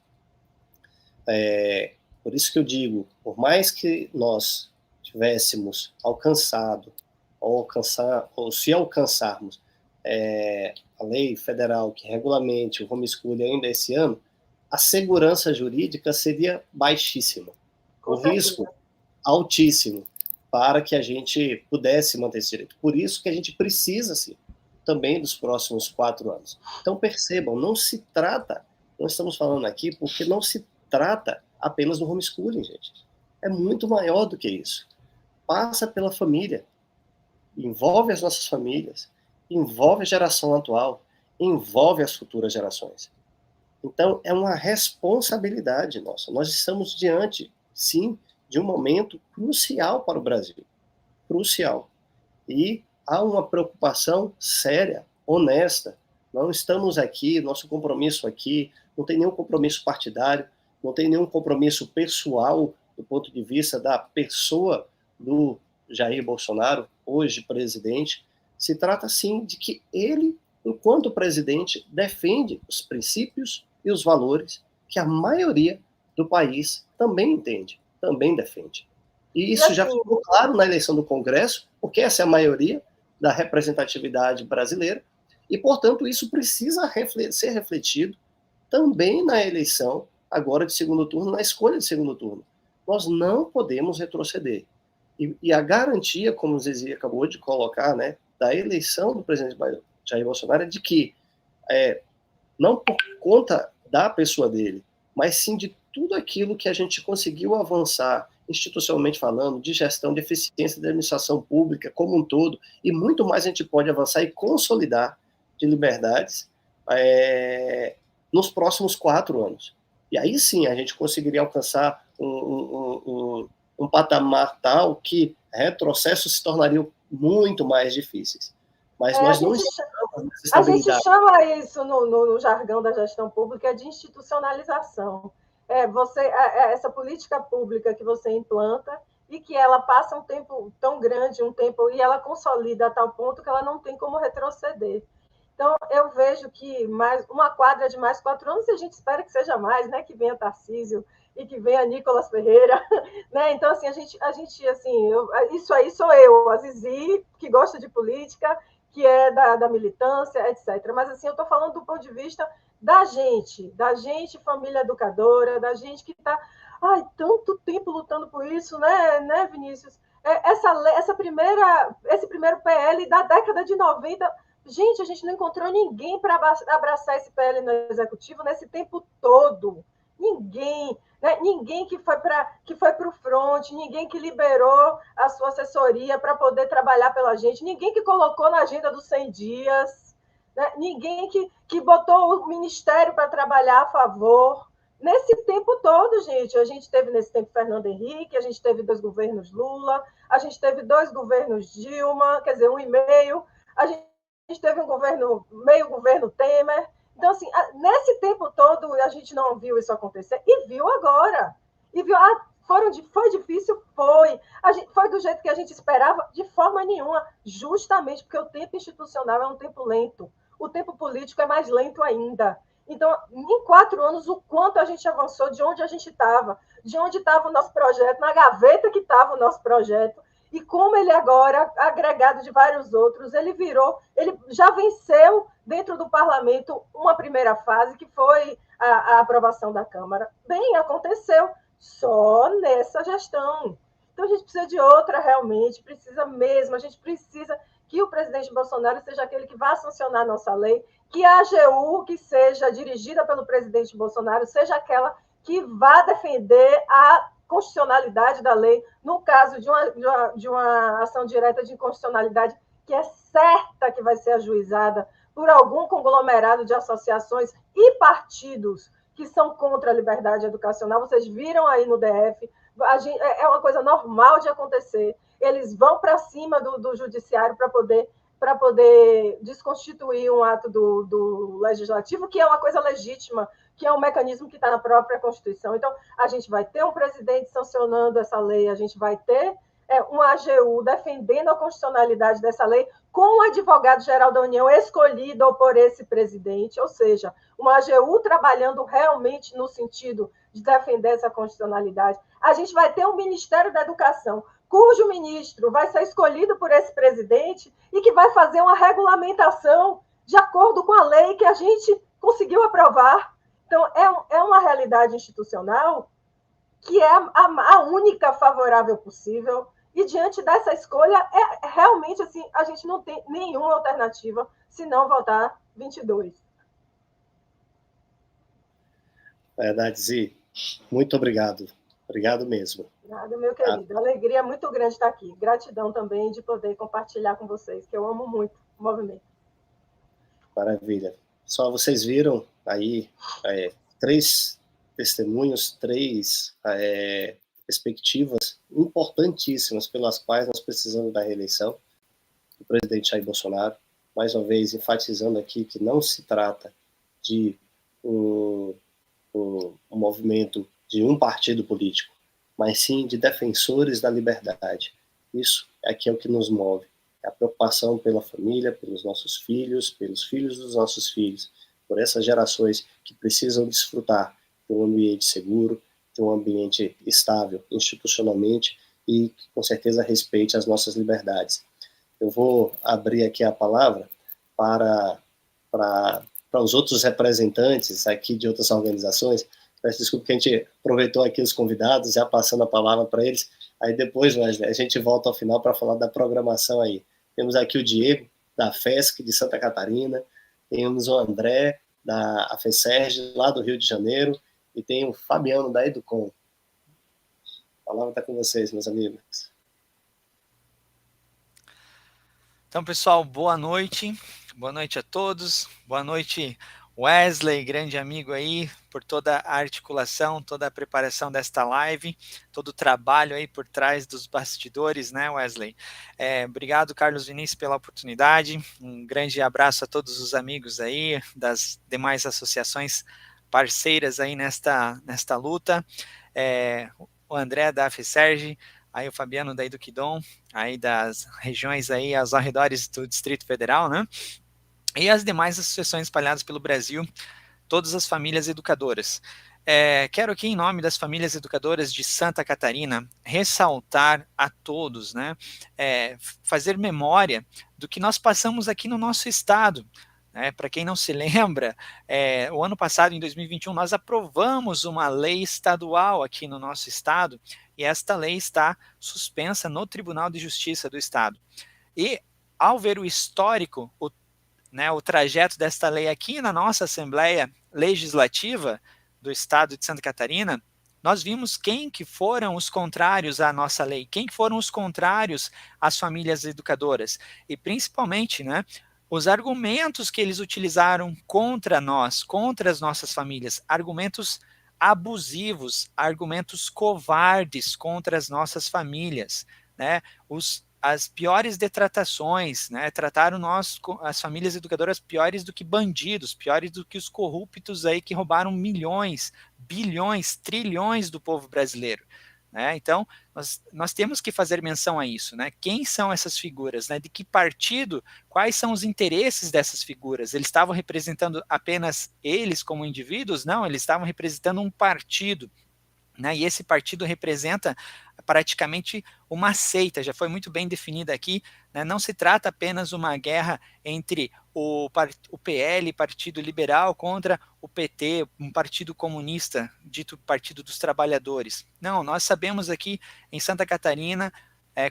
Por isso que eu digo, por mais que nós tivéssemos alcançado, ou se alcançarmos a lei federal que regulamente o homeschooling ainda esse ano, a segurança jurídica seria baixíssima. O risco altíssimo para que a gente pudesse manter esse direito. Por isso que a gente precisa, sim, também dos próximos 4 anos. Então, percebam, não se trata, nós estamos falando aqui porque não se trata apenas do homeschooling, gente. É muito maior do que isso. Passa pela família, envolve as nossas famílias, envolve a geração atual, envolve as futuras gerações. Então, é uma responsabilidade nossa. Nós estamos diante, sim, de um momento crucial para o Brasil. Crucial. E há uma preocupação séria, honesta, Não estamos aqui, nosso compromisso aqui não tem nenhum compromisso partidário, não tem nenhum compromisso pessoal do ponto de vista da pessoa do Jair Bolsonaro, hoje presidente. Se trata, sim, de que ele, enquanto presidente, defende os princípios e os valores que a maioria do país também entende, também defende. E isso já ficou claro na eleição do Congresso, porque essa é a maioria da representatividade brasileira, e, portanto, isso precisa ser refletido também na eleição, agora de segundo turno, na escolha de segundo turno. Nós não podemos retroceder. E a garantia, como o Zizi acabou de colocar, né, da eleição do presidente Jair Bolsonaro é de que, não por conta da pessoa dele, mas sim de tudo aquilo que a gente conseguiu avançar, institucionalmente falando, de gestão, de eficiência da administração pública como um todo, e muito mais a gente pode avançar e consolidar de liberdades nos próximos 4 anos. E aí sim a gente conseguiria alcançar um patamar tal que retrocessos se tornariam muito mais difíceis. Mas nós não estamos nessa estabilidade. A gente chama isso no jargão da gestão pública de institucionalização. Essa política pública que você implanta e que ela passa um tempo tão grande, e ela consolida a tal ponto que ela não tem como retroceder. Então, eu vejo que uma quadra de mais 4 anos, e a gente espera que seja mais, né? Que venha Tarcísio e que venha Nicolas Ferreira, né? Então, assim, isso aí sou eu, a Zizi, que gosta de política, que é da militância, etc. Mas, assim, eu estou falando do ponto de vista da gente, família educadora, da gente que está tanto tempo lutando por isso, né, Vinícius? Esse primeiro PL da década de 90, gente, a gente não encontrou ninguém para abraçar esse PL no Executivo nesse tempo todo. Ninguém, né? Ninguém que foi para o front, ninguém que liberou a sua assessoria para poder trabalhar pela gente, ninguém que colocou na agenda dos 100 dias, né? Ninguém que botou o ministério para trabalhar a favor. Nesse tempo todo, gente, a gente teve nesse tempo Fernando Henrique, a gente teve 2 governos Lula, a gente teve 2 governos Dilma, quer dizer, 1 e meio, a gente teve meio governo Temer. Então, assim, nesse tempo todo, a gente não viu isso acontecer, e viu agora. E viu, foi difícil? Foi. Foi do jeito que a gente esperava? De forma nenhuma, justamente porque o tempo institucional é um tempo lento. O tempo político é mais lento ainda. Então, em 4 anos, o quanto a gente avançou, de onde a gente estava, de onde estava o nosso projeto, na gaveta que estava o nosso projeto, e como ele agora, agregado de vários outros, ele já venceu dentro do parlamento uma primeira fase, que foi a aprovação da Câmara. Bem, aconteceu só nessa gestão. Então, a gente precisa de outra realmente, a gente precisa que o presidente Bolsonaro seja aquele que vá sancionar a nossa lei, que a AGU, que seja dirigida pelo presidente Bolsonaro, seja aquela que vá defender a constitucionalidade da lei, no caso de uma ação direta de inconstitucionalidade, que é certa que vai ser ajuizada por algum conglomerado de associações e partidos que são contra a liberdade educacional. Vocês viram aí no DF, é uma coisa normal de acontecer. Eles vão para cima do judiciário para poder desconstituir um ato do legislativo, que é uma coisa legítima, que é um mecanismo que está na própria Constituição. Então, a gente vai ter um presidente sancionando essa lei, a gente vai ter uma AGU defendendo a constitucionalidade dessa lei, com o advogado-geral da União escolhido por esse presidente, ou seja, uma AGU trabalhando realmente no sentido de defender essa constitucionalidade. A gente vai ter um Ministério da Educação, cujo ministro vai ser escolhido por esse presidente e que vai fazer uma regulamentação de acordo com a lei que a gente conseguiu aprovar. Então, é uma realidade institucional que é a única favorável possível, e diante dessa escolha, realmente assim, a gente não tem nenhuma alternativa senão votar 22. Verdade, Zi. Muito obrigado. Obrigado mesmo. Obrigada, meu querido. Alegria muito grande estar aqui. Gratidão também de poder compartilhar com vocês, que eu amo muito o movimento. Maravilha. Só vocês viram aí 3 testemunhos, 3 perspectivas importantíssimas pelas quais nós precisamos da reeleição do presidente Jair Bolsonaro. mais uma vez enfatizando aqui que não se trata de um movimento de um partido político, mas sim de defensores da liberdade. Isso aqui é o que nos move, é a preocupação pela família, pelos nossos filhos, pelos filhos dos nossos filhos, por essas gerações que precisam desfrutar de um ambiente seguro, de um ambiente estável institucionalmente e que com certeza respeite as nossas liberdades. Eu vou abrir aqui a palavra para os outros representantes aqui de outras organizações. Peço desculpa que a gente aproveitou aqui os convidados, já passando a palavra para eles. Aí depois, Wesley, a gente volta ao final para falar da programação aí. Temos aqui o Diego, da FESC, de Santa Catarina. Temos o André, da AFESERJ, lá do Rio de Janeiro. E tem o Fabiano, da Educom. A palavra está com vocês, meus amigos. Então, pessoal, boa noite. Boa noite a todos. Boa noite, Wesley, grande amigo aí, por toda a articulação, toda a preparação desta live, todo o trabalho aí por trás dos bastidores, né, Wesley? Obrigado, Carlos Vinícius, pela oportunidade. Um grande abraço a todos os amigos aí, das demais associações parceiras aí nesta luta. O André, da AFESERJ, aí o Fabiano, da Eduquidom, aí das regiões aí aos arredores do Distrito Federal, né? E as demais associações espalhadas pelo Brasil, todas as famílias educadoras. Quero aqui, em nome das famílias educadoras de Santa Catarina, ressaltar a todos, né, fazer memória do que nós passamos aqui no nosso estado. Para quem não se lembra, o ano passado, em 2021, nós aprovamos uma lei estadual aqui no nosso estado, e esta lei está suspensa no Tribunal de Justiça do Estado. E, ao ver o histórico, o trajeto desta lei aqui na nossa Assembleia Legislativa do Estado de Santa Catarina, nós vimos quem que foram os contrários à nossa lei, quem que foram os contrários às famílias educadoras, e principalmente, né, os argumentos que eles utilizaram contra nós, contra as nossas famílias, argumentos abusivos, argumentos covardes contra as nossas famílias, né? As piores detratações, né? Trataram as famílias educadoras piores do que bandidos, piores do que os corruptos aí que roubaram milhões, bilhões, trilhões do povo brasileiro. Então, nós temos que fazer menção a isso, né? Quem são essas figuras, né? De que partido, quais são os interesses dessas figuras? Eles estavam representando apenas eles como indivíduos? Não, eles estavam representando um partido, né? E esse partido representa praticamente uma seita, já foi muito bem definida aqui, né? Não se trata apenas uma guerra entre o PL, Partido Liberal, contra o PT, um partido comunista, dito Partido dos Trabalhadores. Não, nós sabemos aqui em Santa Catarina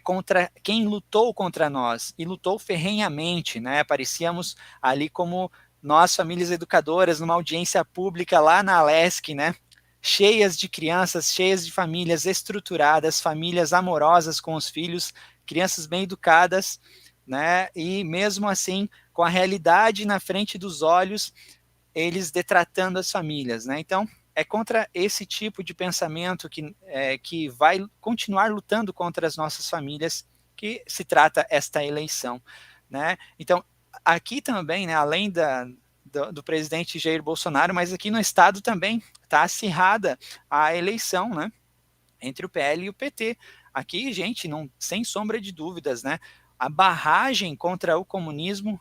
contra quem lutou contra nós, e lutou ferrenhamente, né? Aparecíamos ali como nós, famílias educadoras, numa audiência pública lá na Alesc, né? Cheias de crianças, cheias de famílias estruturadas, famílias amorosas com os filhos, crianças bem educadas, né? E mesmo assim, com a realidade na frente dos olhos, eles detratando as famílias, né? Então, é contra esse tipo de pensamento que vai continuar lutando contra as nossas famílias que se trata esta eleição, né? Então, aqui também, né, além do presidente Jair Bolsonaro, mas aqui no estado também está acirrada a eleição, né, entre o PL e o PT. Aqui, gente, sem sombra de dúvidas, né, a barragem contra o comunismo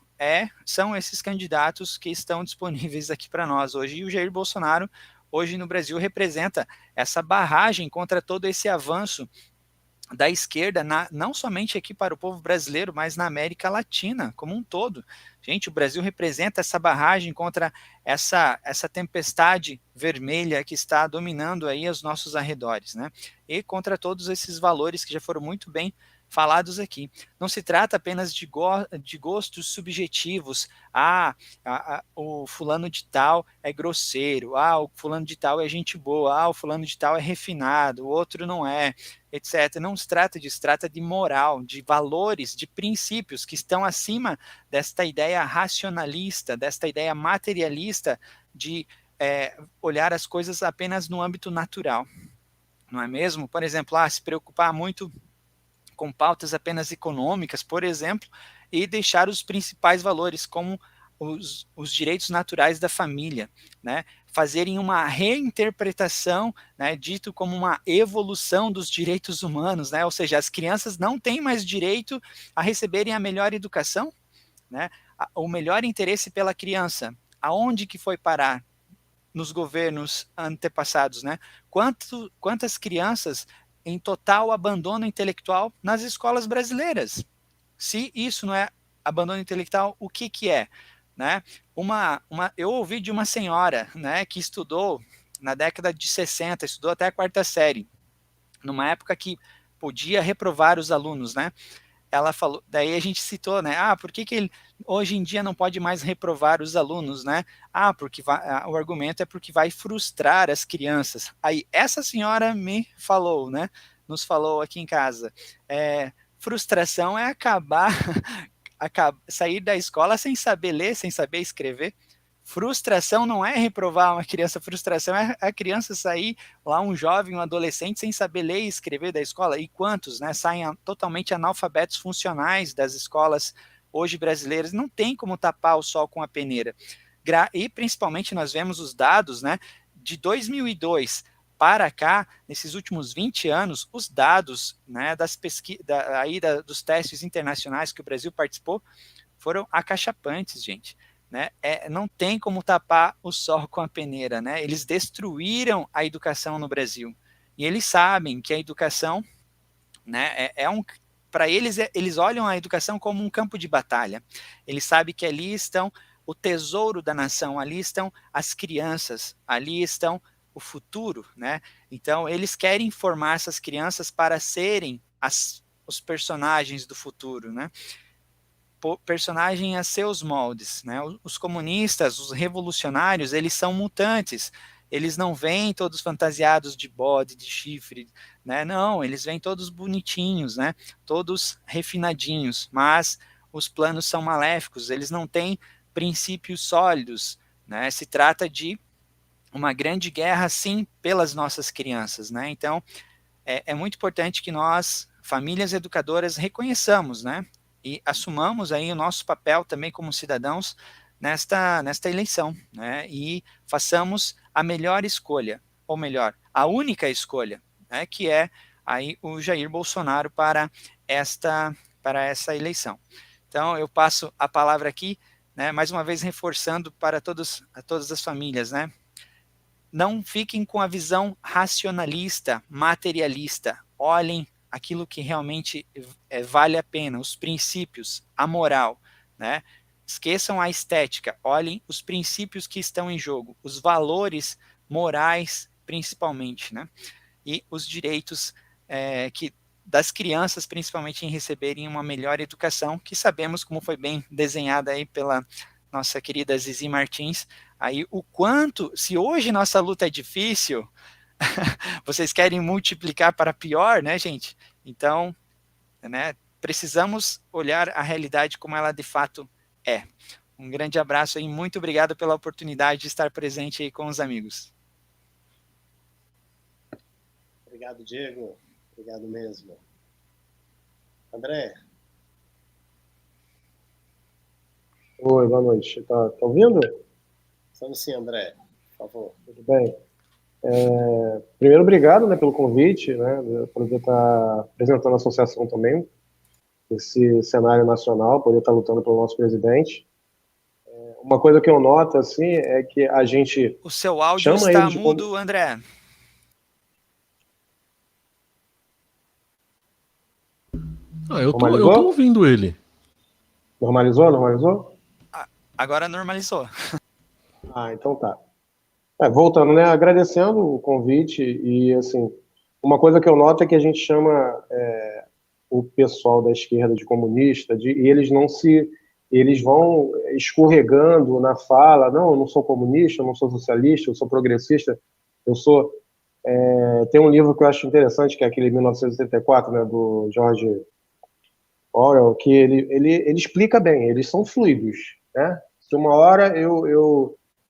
são esses candidatos que estão disponíveis aqui para nós hoje, e o Jair Bolsonaro, hoje no Brasil, representa essa barragem contra todo esse avanço da esquerda, não somente aqui para o povo brasileiro, mas na América Latina como um todo. Gente, o Brasil representa essa barragem contra essa tempestade vermelha que está dominando aí os nossos arredores, né? E contra todos esses valores que já foram muito bem falados aqui. Não se trata apenas de gostos subjetivos. O fulano de tal é grosseiro, o fulano de tal é gente boa, o fulano de tal é refinado, o outro não é, etc. Não se trata disso, se trata de moral, de valores, de princípios que estão acima desta ideia racionalista, desta ideia materialista de olhar as coisas apenas no âmbito natural, não é mesmo? Por exemplo, se preocupar muito com pautas apenas econômicas, por exemplo, e deixar os principais valores, como os direitos naturais da família, né? Fazerem uma reinterpretação, né, dito como uma evolução dos direitos humanos, né? Ou seja, as crianças não têm mais direito a receberem a melhor educação, né? O melhor interesse pela criança. Aonde que foi parar? Nos governos antepassados, né? Quantas crianças em total abandono intelectual nas escolas brasileiras? Se isso não é abandono intelectual, o que que é? Né? Eu ouvi de uma senhora, né, que estudou na década de 60, estudou até a 4ª série, numa época que podia reprovar os alunos, né? Ela falou, daí a gente citou, né? Por que ele hoje em dia não pode mais reprovar os alunos, né? Porque o argumento é porque vai frustrar as crianças. Aí essa senhora me falou, né? Nos falou aqui em casa, frustração é sair da escola sem saber ler, sem saber escrever. Frustração não é reprovar uma criança, frustração é a criança sair lá, um jovem, um adolescente, sem saber ler e escrever da escola. E quantos, né, saem totalmente analfabetos funcionais das escolas hoje brasileiras? Não tem como tapar o sol com a peneira. E principalmente nós vemos os dados, né, de 2002 para cá, nesses últimos 20 anos, os dados, né, das dos testes internacionais que o Brasil participou foram acachapantes, gente. Né? Não tem como tapar o sol com a peneira, né? Eles destruíram a educação no Brasil. E eles sabem que a educação, né, para eles, eles olham a educação como um campo de batalha. Eles sabem que ali estão o tesouro da nação, ali estão as crianças, ali estão o futuro, né? Então, eles querem formar essas crianças para serem os personagens do futuro, né? Personagem a seus moldes, né? Os comunistas, os revolucionários, eles são mutantes. Eles não vêm todos fantasiados de bode, de chifre, né? Não, eles vêm todos bonitinhos, né? Todos refinadinhos, mas os planos são maléficos, eles não têm princípios sólidos, né? Se trata de uma grande guerra, sim, pelas nossas crianças, né? Então, é muito importante que nós, famílias educadoras, reconheçamos, né? E assumamos aí o nosso papel também como cidadãos nesta eleição, né? E façamos a melhor escolha, ou melhor, a única escolha, né? Que é aí o Jair Bolsonaro para essa eleição. Então, eu passo a palavra aqui, né? Mais uma vez reforçando para todas as famílias, né? Não fiquem com a visão racionalista, materialista. Olhem aquilo que realmente vale a pena, os princípios, a moral, né? Esqueçam a estética, olhem os princípios que estão em jogo, os valores morais, principalmente, né? E os direitos das crianças, principalmente em receberem uma melhor educação, que sabemos, como foi bem desenhada aí pela nossa querida Zizi Martins, aí o quanto, se hoje nossa luta é difícil, vocês querem multiplicar para pior, né, gente? Então, né, precisamos olhar a realidade como ela de fato é. Um grande abraço e muito obrigado pela oportunidade de estar presente aí com os amigos. Obrigado, Diego. Obrigado mesmo. André. Oi, boa noite. Tá ouvindo? Estamos sim, André. Por favor. Tudo bem. Primeiro, obrigado, né, pelo convite, né, poder estar apresentando a associação também, esse cenário nacional, poder estar lutando pelo nosso presidente. Uma coisa que eu noto, assim, é que a gente... O seu áudio está mudo, André. Eu tô ouvindo ele. Normalizou? Agora normalizou. Então tá. Voltando, né, agradecendo o convite e, assim, uma coisa que eu noto é que a gente chama o pessoal da esquerda de comunista e eles vão escorregando na fala, não, eu não sou comunista, eu não sou socialista, eu sou progressista, tem um livro que eu acho interessante, que é aquele 1984, né, do George Orwell, que ele explica bem, eles são fluidos, né? Se uma hora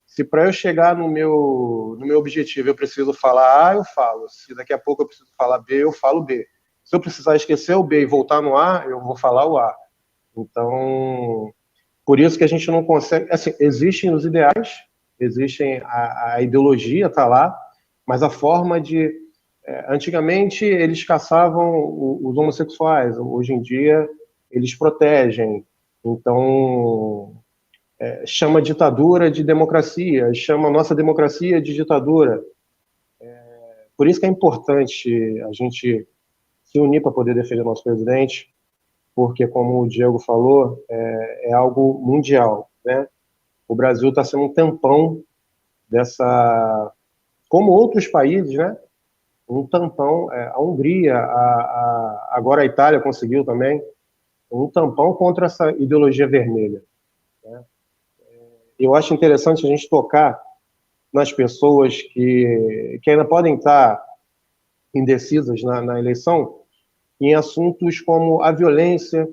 se para eu chegar no meu objetivo eu preciso falar A, eu falo. Se daqui a pouco eu preciso falar B, eu falo B. Se eu precisar esquecer o B e voltar no A, eu vou falar o A. Então, por isso que a gente não consegue... Assim, existem os ideais, existem a ideologia, está lá, mas a forma de... antigamente, eles caçavam os homossexuais, hoje em dia, eles protegem. Então, chama ditadura de democracia, chama a nossa democracia de ditadura. Por isso que é importante a gente se unir para poder defender nosso presidente, porque, como o Diego falou, é algo mundial, né? O Brasil está sendo um tampão dessa... Como outros países, né? Um tampão, a Hungria, agora a Itália conseguiu também, um tampão contra essa ideologia vermelha, né? Eu acho interessante a gente tocar nas pessoas que ainda podem estar indecisas na eleição, em assuntos como a violência,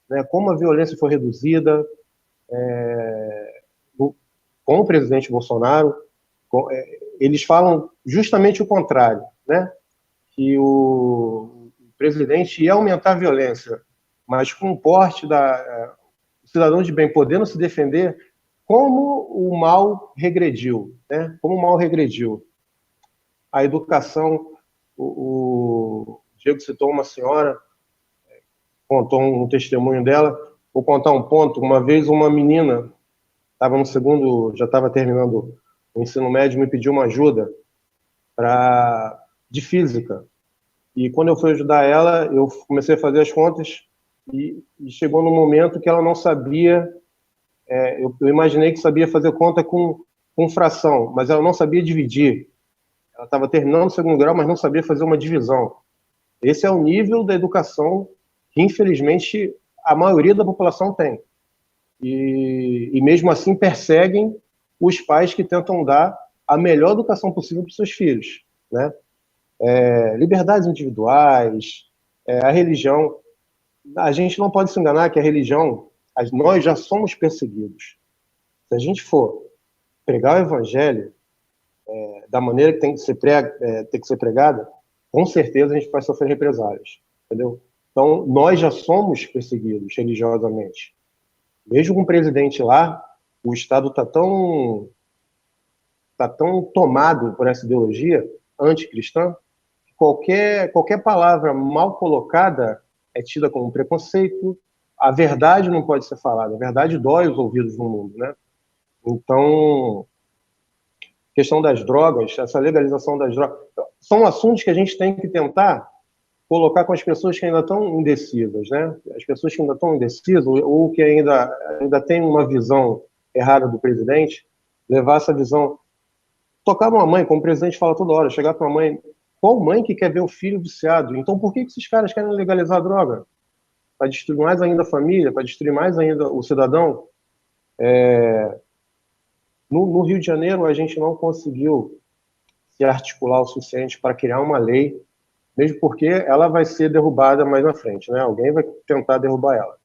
né, como a violência foi reduzida com o presidente Bolsonaro. Eles falam justamente o contrário, né, que o presidente ia aumentar a violência, mas com o porte do cidadão de bem podendo se defender, como o mal regrediu, né, como o mal regrediu. A educação, o Diego citou uma senhora, contou um testemunho dela. Vou contar um ponto. Uma vez uma menina estava no segundo, já estava terminando o ensino médio, me pediu uma ajuda de física. E quando eu fui ajudar ela, eu comecei a fazer as contas e chegou no momento que ela não sabia. Eu imaginei que sabia fazer conta com fração, mas ela não sabia dividir. Ela estava terminando o segundo grau, mas não sabia fazer uma divisão. Esse é o nível da educação que, infelizmente, a maioria da população tem. E mesmo assim perseguem os pais que tentam dar a melhor educação possível para os seus filhos, né? Liberdades individuais, a religião. A gente não pode se enganar que a religião, nós já somos perseguidos. Se a gente for pregar o evangelho da maneira que tem que ser pregada, com certeza a gente vai sofrer represálias, entendeu? Então, nós já somos perseguidos religiosamente. Mesmo com o presidente lá, o Estado está tão tomado por essa ideologia anticristã, que qualquer palavra mal colocada é tida como preconceito, a verdade não pode ser falada, a verdade dói os ouvidos do mundo, né? Então, questão das drogas, essa legalização das drogas, são assuntos que a gente tem que tentar colocar com as pessoas que ainda estão indecisas, né? As pessoas que ainda estão indecisas ou que ainda têm uma visão errada do presidente, levar essa visão, tocar numa mãe, como o presidente fala toda hora, chegar para uma mãe, qual mãe que quer ver o filho viciado? Então por que esses caras querem legalizar a droga? Para destruir mais ainda a família, para destruir mais ainda o cidadão? No Rio de Janeiro, a gente não conseguiu se articular o suficiente para criar uma lei, mesmo porque ela vai ser derrubada mais na frente, né? Alguém vai tentar derrubar ela.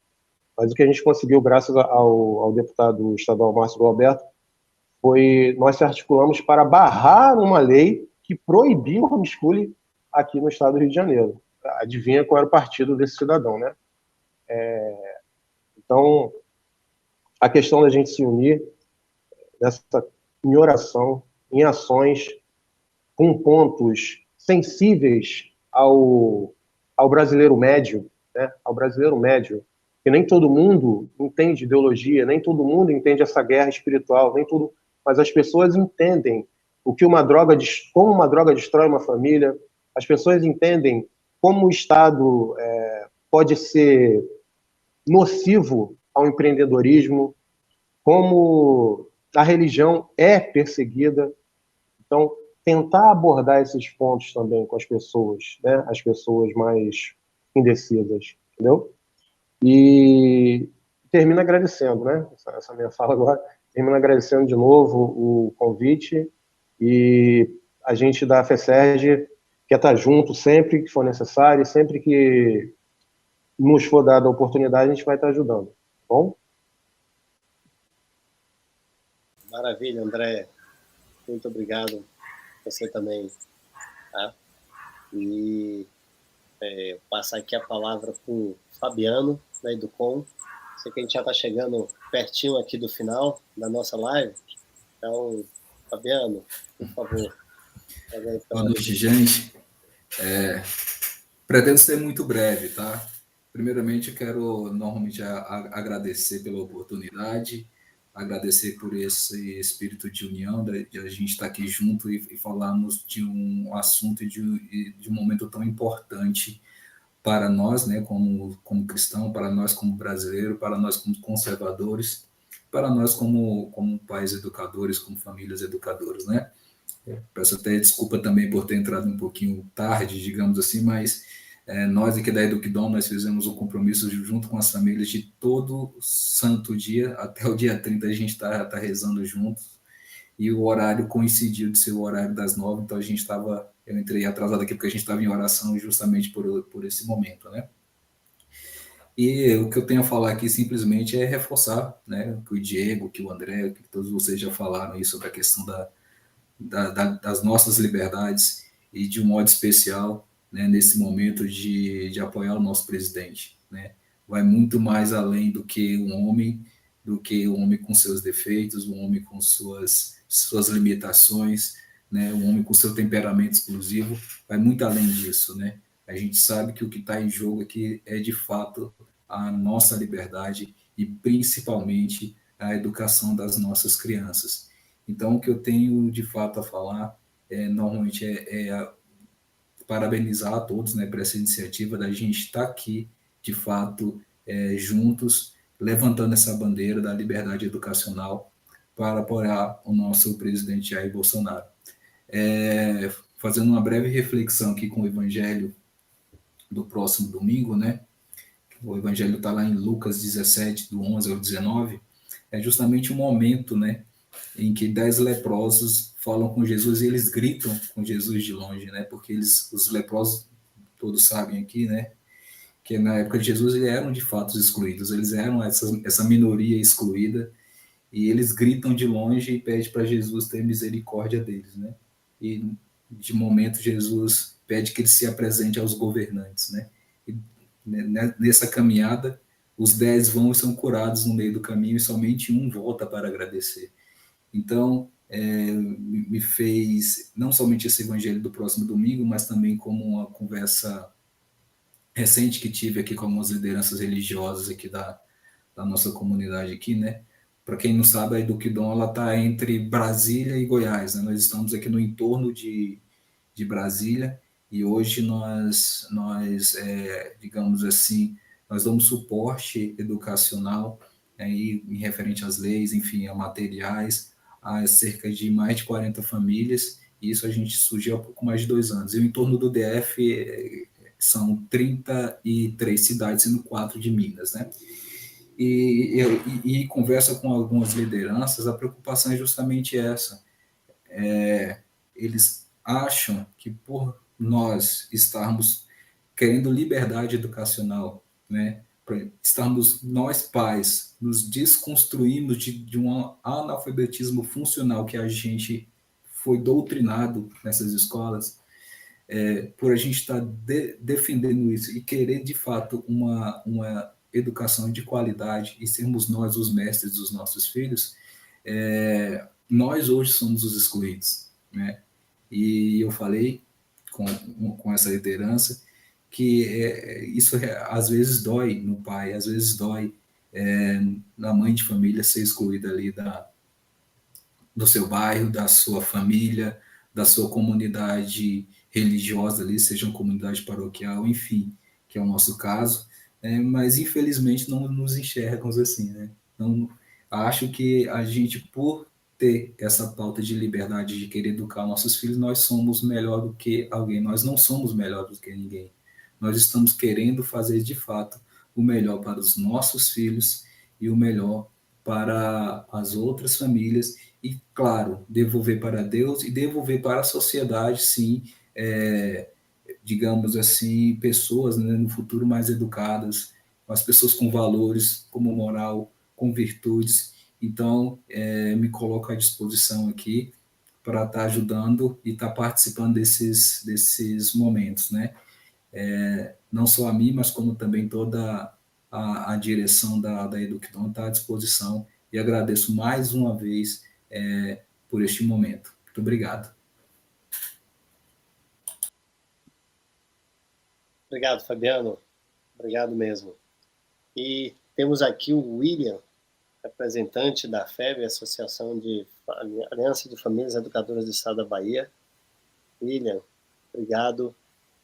Mas o que a gente conseguiu, graças ao deputado estadual Márcio Galberto, foi nós se articulamos para barrar uma lei que proibia o homeschooling aqui no estado do Rio de Janeiro. Adivinha qual era o partido desse cidadão, né? Então, a questão da gente se unir em oração, em ações, com pontos sensíveis ao brasileiro médio, né? Ao brasileiro médio, que nem todo mundo entende ideologia, nem todo mundo entende essa guerra espiritual, mas as pessoas entendem como uma droga destrói uma família, as pessoas entendem como o Estado pode ser nocivo ao empreendedorismo, como a religião é perseguida. Então, tentar abordar esses pontos também com as pessoas, né? As pessoas mais indecisas, entendeu? E termino agradecendo, né? Essa minha fala agora, termino agradecendo de novo o convite, e a gente da FESERJ quer estar junto sempre que for necessário, e sempre que nos for dada a oportunidade, a gente vai estar ajudando, tá bom? Maravilha, André. Muito obrigado. Você também. Tá? E passar aqui a palavra para o Fabiano, da Educom, Sei que a gente já está chegando pertinho aqui do final da nossa live. Então, Fabiano, por favor. Boa noite, gente. Pretendo ser muito breve, tá? Primeiramente, eu quero normalmente agradecer pela oportunidade, agradecer por esse espírito de união, de a gente estar aqui junto e falarmos de um assunto e de um momento tão importante para nós, né, como cristão, para nós como brasileiro, para nós como conservadores, para nós como pais educadores, como famílias educadoras, né? Peço até desculpa também por ter entrado um pouquinho tarde, digamos assim, mas nós aqui da Eduquidom, nós fizemos um compromisso junto com as famílias de todo santo dia, até o dia 30 a gente está rezando juntos, e o horário coincidiu de ser o horário das 9, então eu entrei atrasado aqui porque a gente estava em oração justamente por esse momento, né? E o que eu tenho a falar aqui simplesmente é reforçar, né, que o Diego, que o André, que todos vocês já falaram aí sobre a questão das nossas liberdades e de um modo especial, né, nesse momento de apoiar o nosso presidente, né? Vai muito mais além do que um homem com seus defeitos, um homem com suas limitações, né, um homem com seu temperamento explosivo, vai muito além disso, né? A gente sabe que o que está em jogo aqui é de fato a nossa liberdade e principalmente a educação das nossas crianças. Então, o que eu tenho de fato a falar normalmente é parabenizar a todos, né, por essa iniciativa da gente estar aqui, de fato, juntos, levantando essa bandeira da liberdade educacional para apoiar o nosso presidente Jair Bolsonaro. Fazendo uma breve reflexão aqui com o evangelho do próximo domingo, né? O evangelho está lá em Lucas 17, do 11 ao 19, é justamente um momento, né, em que 10 leprosos falam com Jesus e eles gritam com Jesus de longe, né? Porque os leprosos, todos sabem aqui, né? Que na época de Jesus eles eram de fato excluídos, eles eram essa minoria excluída, e eles gritam de longe e pedem para Jesus ter misericórdia deles, né? E de momento Jesus pede que ele se apresente aos governantes, né? E nessa caminhada, os 10 vão e são curados no meio do caminho e somente um volta para agradecer. Então, me fez não somente esse evangelho do próximo domingo, mas também como uma conversa recente que tive aqui com algumas lideranças religiosas aqui da nossa comunidade aqui, né? Para quem não sabe, a Eduquidom, ela está entre Brasília e Goiás, né? Nós estamos aqui no entorno de Brasília, e hoje nós digamos assim, nós damos suporte educacional aí, em referente às leis, enfim, a materiais, a cerca de mais de 40 famílias, e isso a gente surgiu há pouco mais de 2 anos. E o entorno do DF são 33 cidades, sendo 4 de Minas, né? E conversa com algumas lideranças, a preocupação é justamente essa. Eles acham que por nós estarmos querendo liberdade educacional, né, estarmos nós pais nos desconstruindo de um analfabetismo funcional que a gente foi doutrinado nessas escolas, por a gente estar defendendo isso e querer de fato uma educação de qualidade e sermos nós os mestres dos nossos filhos, nós hoje somos os excluídos, né? E eu falei com essa liderança que isso às vezes dói no pai, às vezes dói na mãe de família ser excluída ali do seu bairro, da sua família, da sua comunidade religiosa ali, seja uma comunidade paroquial, enfim, que é o nosso caso, mas infelizmente não nos enxergam assim, né? Não, acho que a gente, por ter essa pauta de liberdade, de querer educar nossos filhos, nós somos melhor do que alguém, nós não somos melhor do que ninguém. Nós estamos querendo fazer, de fato, o melhor para os nossos filhos e o melhor para as outras famílias e, claro, devolver para Deus e devolver para a sociedade, sim, digamos assim, pessoas, né, no futuro mais educadas, as pessoas com valores, como moral, com virtudes. Então, me coloco à disposição aqui para estar ajudando e estar participando desses momentos, né? Não só a mim, mas como também toda a direção da Educton está à disposição e agradeço mais uma vez por este momento. Muito obrigado. Obrigado, Fabiano. Obrigado mesmo. E temos aqui o William, representante da FEB, Associação de Aliança de Famílias Educadoras do Estado da Bahia. William, obrigado.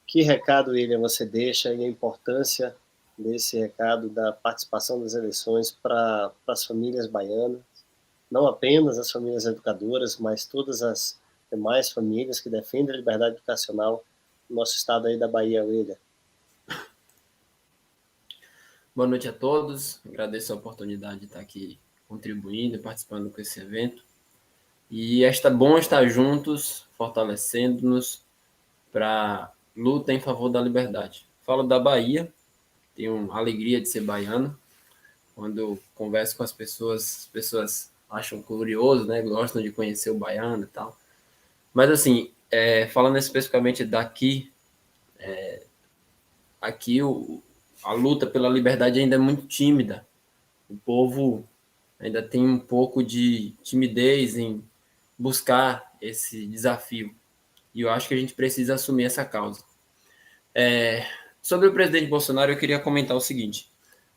Que recado, William, você deixa e a importância desse recado da participação das eleições para as famílias baianas, não apenas as famílias educadoras, mas todas as demais famílias que defendem a liberdade educacional no nosso estado aí da Bahia, William. Boa noite a todos, agradeço a oportunidade de estar aqui contribuindo e participando com esse evento. E é bom estar juntos, fortalecendo-nos para a luta em favor da liberdade. Falo da Bahia, tenho a alegria de ser baiano. Quando eu converso com as pessoas acham curioso, né? Gostam de conhecer o baiano e tal. Mas assim, falando especificamente daqui, aqui a luta pela liberdade ainda é muito tímida. O povo ainda tem um pouco de timidez em buscar esse desafio. E eu acho que a gente precisa assumir essa causa. Sobre o presidente Bolsonaro, eu queria comentar o seguinte.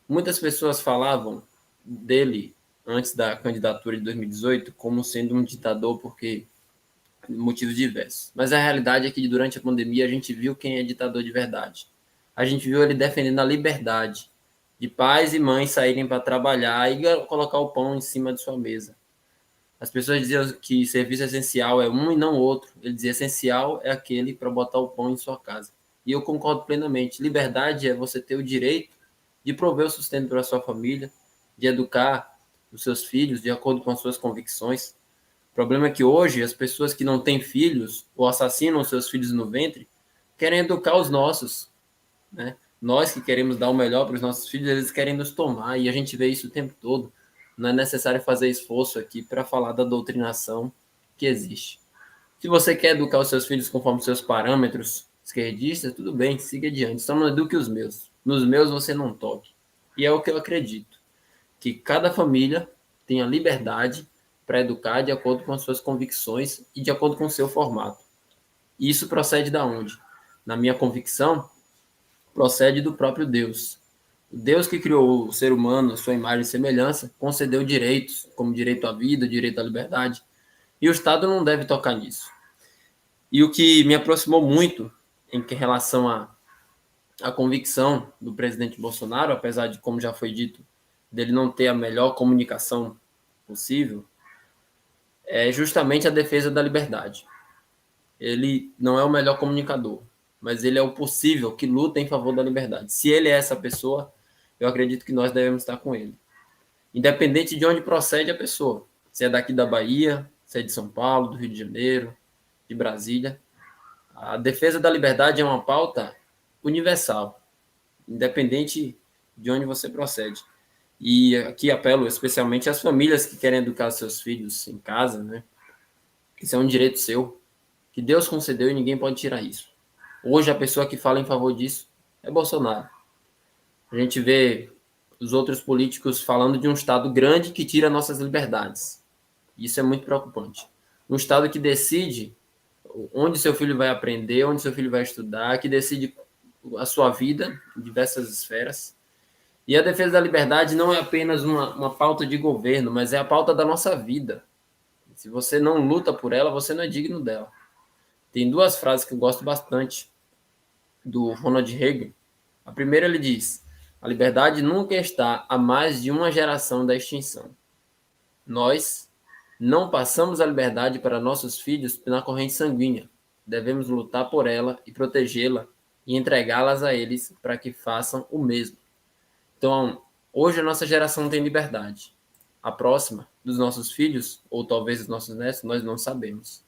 Muitas pessoas falavam dele, antes da candidatura de 2018, como sendo um ditador porque motivos diversos. Mas a realidade é que durante a pandemia a gente viu quem é ditador de verdade. A gente viu ele defendendo a liberdade de pais e mães saírem para trabalhar e colocar o pão em cima de sua mesa. As pessoas diziam que serviço essencial é um e não outro. Ele dizia essencial é aquele para botar o pão em sua casa. E eu concordo plenamente. Liberdade é você ter o direito de prover o sustento para a sua família, de educar os seus filhos de acordo com as suas convicções. O problema é que hoje as pessoas que não têm filhos ou assassinam os seus filhos no ventre querem educar os nossos, né? Nós que queremos dar o melhor para os nossos filhos, eles querem nos tomar, e a gente vê isso o tempo todo. Não é necessário fazer esforço aqui para falar da doutrinação que existe. Se você quer educar os seus filhos conforme seus parâmetros esquerdistas, tudo bem, siga adiante. Só não eduque os meus. Nos meus você não toque. E é o que eu acredito, que cada família tem a liberdade para educar de acordo com as suas convicções e de acordo com o seu formato. E isso procede da onde? Na minha convicção, procede do próprio Deus. O Deus que criou o ser humano, sua imagem e semelhança, concedeu direitos, como direito à vida, direito à liberdade, e o Estado não deve tocar nisso. E o que me aproximou muito em relação à convicção do presidente Bolsonaro, apesar de, como já foi dito, dele não ter a melhor comunicação possível, é justamente a defesa da liberdade. Ele não é o melhor comunicador, mas ele é o possível que luta em favor da liberdade. Se ele é essa pessoa, eu acredito que nós devemos estar com ele. Independente de onde procede a pessoa, se é daqui da Bahia, se é de São Paulo, do Rio de Janeiro, de Brasília, a defesa da liberdade é uma pauta universal, independente de onde você procede. E aqui apelo especialmente às famílias que querem educar seus filhos em casa, né? Isso é um direito seu, que Deus concedeu e ninguém pode tirar isso. Hoje a pessoa que fala em favor disso é Bolsonaro. A gente vê os outros políticos falando de um Estado grande que tira nossas liberdades. Isso é muito preocupante. Um Estado que decide onde seu filho vai aprender, onde seu filho vai estudar, que decide a sua vida em diversas esferas. E a defesa da liberdade não é apenas uma pauta de governo, mas é a pauta da nossa vida. Se você não luta por ela, você não é digno dela. Tem duas frases que eu gosto bastante do Ronald Reagan. A primeira, ele diz: a liberdade nunca está a mais de uma geração da extinção. Nós não passamos a liberdade para nossos filhos na corrente sanguínea. Devemos lutar por ela e protegê-la e entregá-las a eles para que façam o mesmo. Então, hoje a nossa geração tem liberdade. A próxima, dos nossos filhos, ou talvez dos nossos netos, nós não sabemos.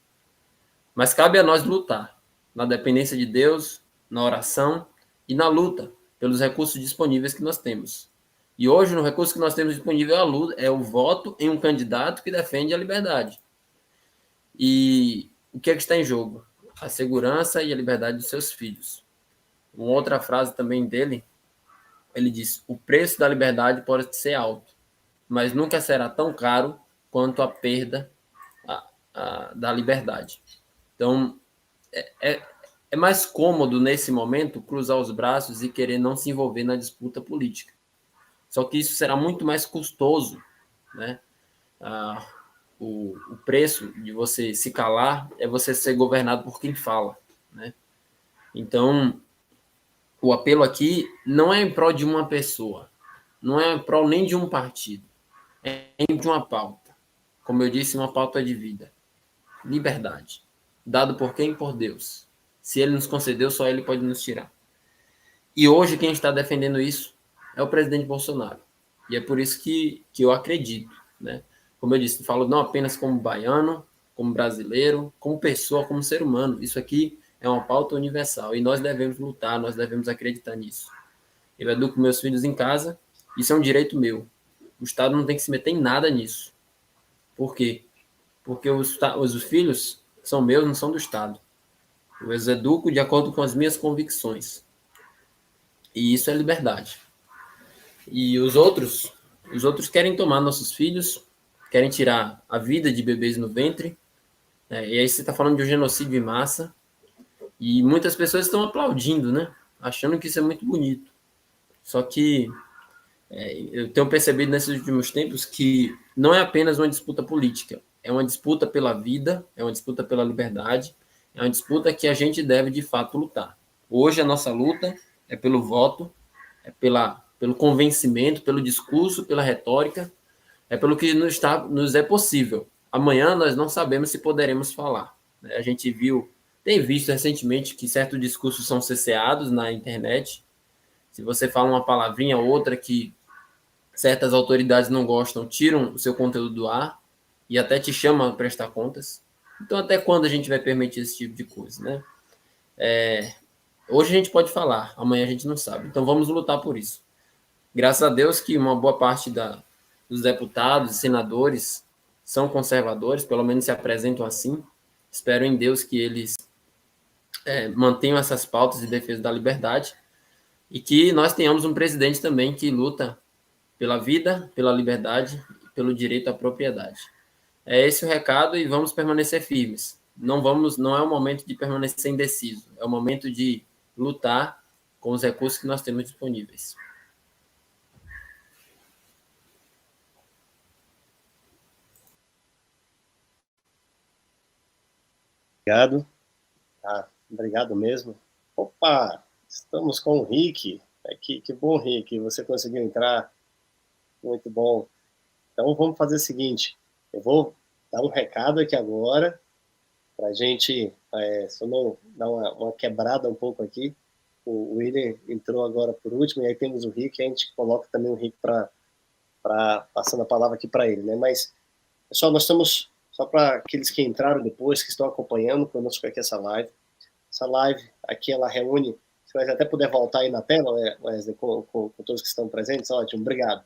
Mas cabe a nós lutar, na dependência de Deus, na oração e na luta pelos recursos disponíveis que nós temos. E hoje, no recurso que nós temos disponível é o voto em um candidato que defende a liberdade. E o que é que está em jogo? A segurança e a liberdade dos seus filhos. Uma outra frase também dele ele diz: o preço da liberdade pode ser alto, mas nunca será tão caro quanto a perda da liberdade. Então, é mais cômodo, nesse momento, cruzar os braços e querer não se envolver na disputa política. Só que isso será muito mais custoso, né? O preço de você se calar é você ser governado por quem fala, né? Então, o apelo aqui não é em prol de uma pessoa, não é em prol nem de um partido, é de uma pauta. Como eu disse, uma pauta de vida. Liberdade. Dado por quem? Por Deus. Se ele nos concedeu, só ele pode nos tirar. E hoje quem está defendendo isso é o presidente Bolsonaro. E é por isso que eu acredito, né? Como eu disse, falo não apenas como baiano, como brasileiro, como pessoa, como ser humano. Isso aqui é uma pauta universal e nós devemos lutar, nós devemos acreditar nisso. Eu educo meus filhos em casa, isso é um direito meu. O Estado não tem que se meter em nada nisso. Por quê? Porque os filhos são meus, não são do Estado. Eu os educo de acordo com as minhas convicções. E isso é liberdade. E os outros querem tomar nossos filhos, querem tirar a vida de bebês no ventre. E aí você está falando de um genocídio em massa. E muitas pessoas estão aplaudindo, né? Achando que isso é muito bonito. Só que eu tenho percebido nesses últimos tempos que não é apenas uma disputa política. É uma disputa pela vida, é uma disputa pela liberdade, é uma disputa que a gente deve, de fato, lutar. Hoje a nossa luta é pelo voto, é pelo convencimento, pelo discurso, pela retórica, é pelo que nos é possível. Amanhã nós não sabemos se poderemos falar. A gente tem visto recentemente que certos discursos são cesseados na internet. Se você fala uma palavrinha ou outra que certas autoridades não gostam, tiram o seu conteúdo do ar e até te chamam a prestar contas. Então, até quando a gente vai permitir esse tipo de coisa, né? Hoje a gente pode falar, amanhã a gente não sabe. Então, vamos lutar por isso. Graças a Deus que uma boa parte dos deputados e senadores são conservadores, pelo menos se apresentam assim. Espero em Deus que eles mantenham essas pautas de defesa da liberdade e que nós tenhamos um presidente também que luta pela vida, pela liberdade e pelo direito à propriedade. É esse o recado e vamos permanecer firmes. Não é o momento de permanecer indeciso, é o momento de lutar com os recursos que nós temos disponíveis. Obrigado. Obrigado mesmo. Opa, estamos com o Rick. Que bom, Rick, você conseguiu entrar. Muito bom. Então vamos fazer o seguinte, eu vou dar um recado aqui agora, para a gente só não dar uma quebrada um pouco aqui. O William entrou agora por último, e aí temos o Rick, e a gente coloca também o Rick passando a palavra aqui para ele, né? Mas, pessoal, nós estamos, só para aqueles que entraram depois, que estão acompanhando conosco aqui essa live aqui ela reúne, se você até puder voltar aí na tela, Wesley, com todos que estão presentes, ótimo, obrigado.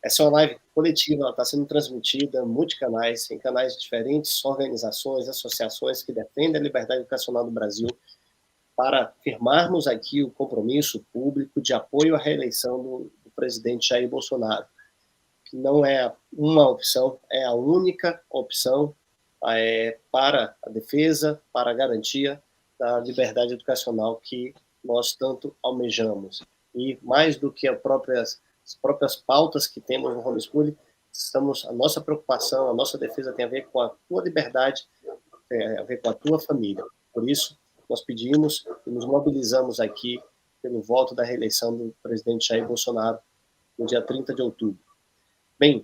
Essa é uma live coletiva, ela está sendo transmitida em multicanais, em canais de diferentes organizações, associações que defendem a liberdade educacional do Brasil, para firmarmos aqui o compromisso público de apoio à reeleição do presidente Jair Bolsonaro, que não é uma opção, é a única opção para a defesa, para a garantia da liberdade educacional que nós tanto almejamos. E mais do que as próprias pautas que temos no homeschooling, a nossa preocupação, a nossa defesa tem a ver com a tua liberdade, tem a ver com a tua família. Por isso, nós pedimos e nos mobilizamos aqui pelo voto da reeleição do presidente Jair Bolsonaro no dia 30 de outubro. Bem,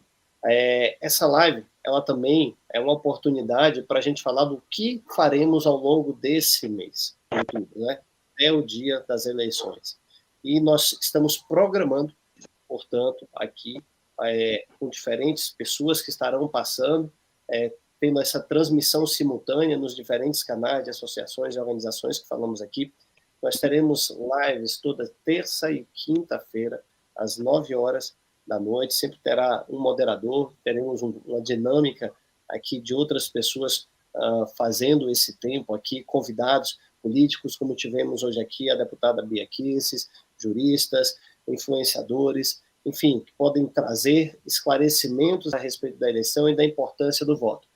essa live, ela também é uma oportunidade para a gente falar do que faremos ao longo desse mês, de outubro, né? Até o dia das eleições. E nós estamos programando, portanto, aqui, com diferentes pessoas que estarão passando, tendo essa transmissão simultânea nos diferentes canais de associações e organizações que falamos aqui. Nós teremos lives toda terça e quinta-feira, às 9 horas da noite, sempre terá um moderador, teremos uma dinâmica aqui de outras pessoas fazendo esse tempo aqui, convidados políticos, como tivemos hoje aqui, a deputada Bia Kicis, juristas, influenciadores, enfim, que podem trazer esclarecimentos a respeito da eleição e da importância do voto.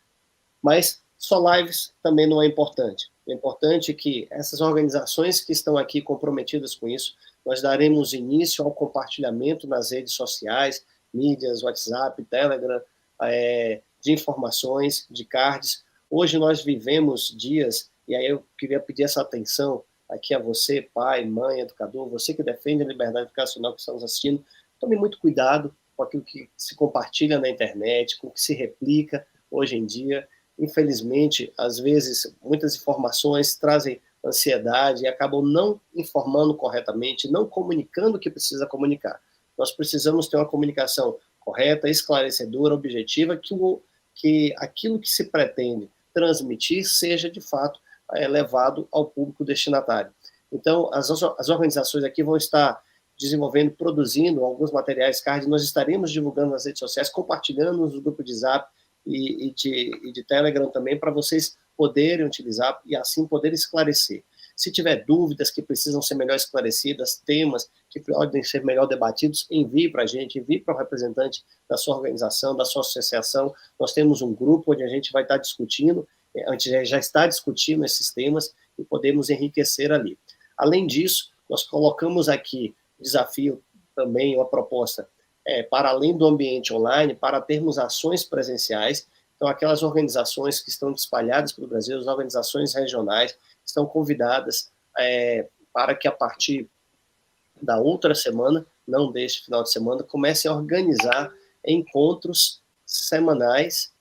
Mas só lives também não é importante. É importante que essas organizações que estão aqui comprometidas com isso, nós daremos início ao compartilhamento nas redes sociais, mídias, WhatsApp, Telegram, de informações, de cards. Hoje nós vivemos dias, e aí eu queria pedir essa atenção aqui a você, pai, mãe, educador, você que defende a liberdade educacional que estamos assistindo, tome muito cuidado com aquilo que se compartilha na internet, com o que se replica hoje em dia. Infelizmente, às vezes, muitas informações trazem ansiedade e acabam não informando corretamente, não comunicando o que precisa comunicar. Nós precisamos ter uma comunicação correta, esclarecedora, objetiva, que aquilo que se pretende transmitir seja, de fato, levado ao público destinatário. Então, as organizações aqui vão estar desenvolvendo, produzindo alguns materiais card, nós estaremos divulgando nas redes sociais, compartilhando nos grupos de Zap e de Telegram também, para vocês poderem utilizar e assim poderem esclarecer. Se tiver dúvidas que precisam ser melhor esclarecidas, temas que podem ser melhor debatidos, envie para a gente, envie para o representante da sua organização, da sua associação. Nós temos um grupo onde a gente vai estar discutindo, a gente já está discutindo esses temas e podemos enriquecer ali. Além disso, nós colocamos aqui desafio também, uma proposta para além do ambiente online, para termos ações presenciais. Então, aquelas organizações que estão espalhadas pelo Brasil, as organizações regionais, estão convidadas para que a partir da outra semana, não deste final de semana, comecem a organizar encontros semanais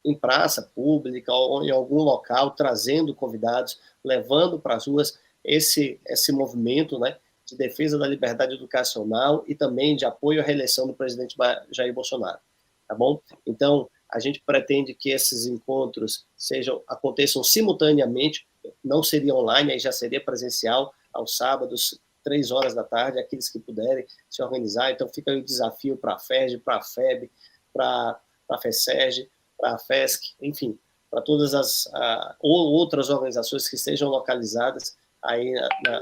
em praça pública ou em algum local, trazendo convidados, levando para as ruas esse movimento, né, de defesa da liberdade educacional e também de apoio à reeleição do presidente Jair Bolsonaro, tá bom? Então, a gente pretende que esses encontros aconteçam simultaneamente, não seria online, aí já seria presencial, aos sábados, 3 horas da tarde, aqueles que puderem se organizar. Então, fica aí o desafio para a FERJ, para a FEB, para a FESERJ, para a FESC, enfim, para todas as outras organizações que estejam localizadas aí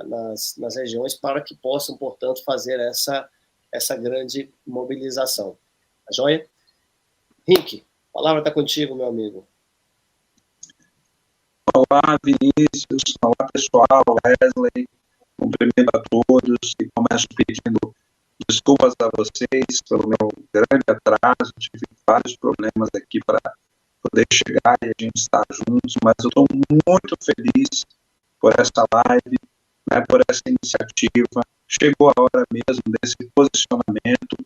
nas regiões, para que possam, portanto, fazer essa grande mobilização. Tá joia? Rick, a palavra está contigo, meu amigo. Olá, Vinícius. Olá, pessoal. Wesley. Cumprimento a todos e começo pedindo desculpas a vocês pelo meu grande atraso. Tive vários problemas aqui para poder chegar e a gente estar juntos, mas eu estou muito feliz por essa live, né, por essa iniciativa. Chegou a hora mesmo desse posicionamento.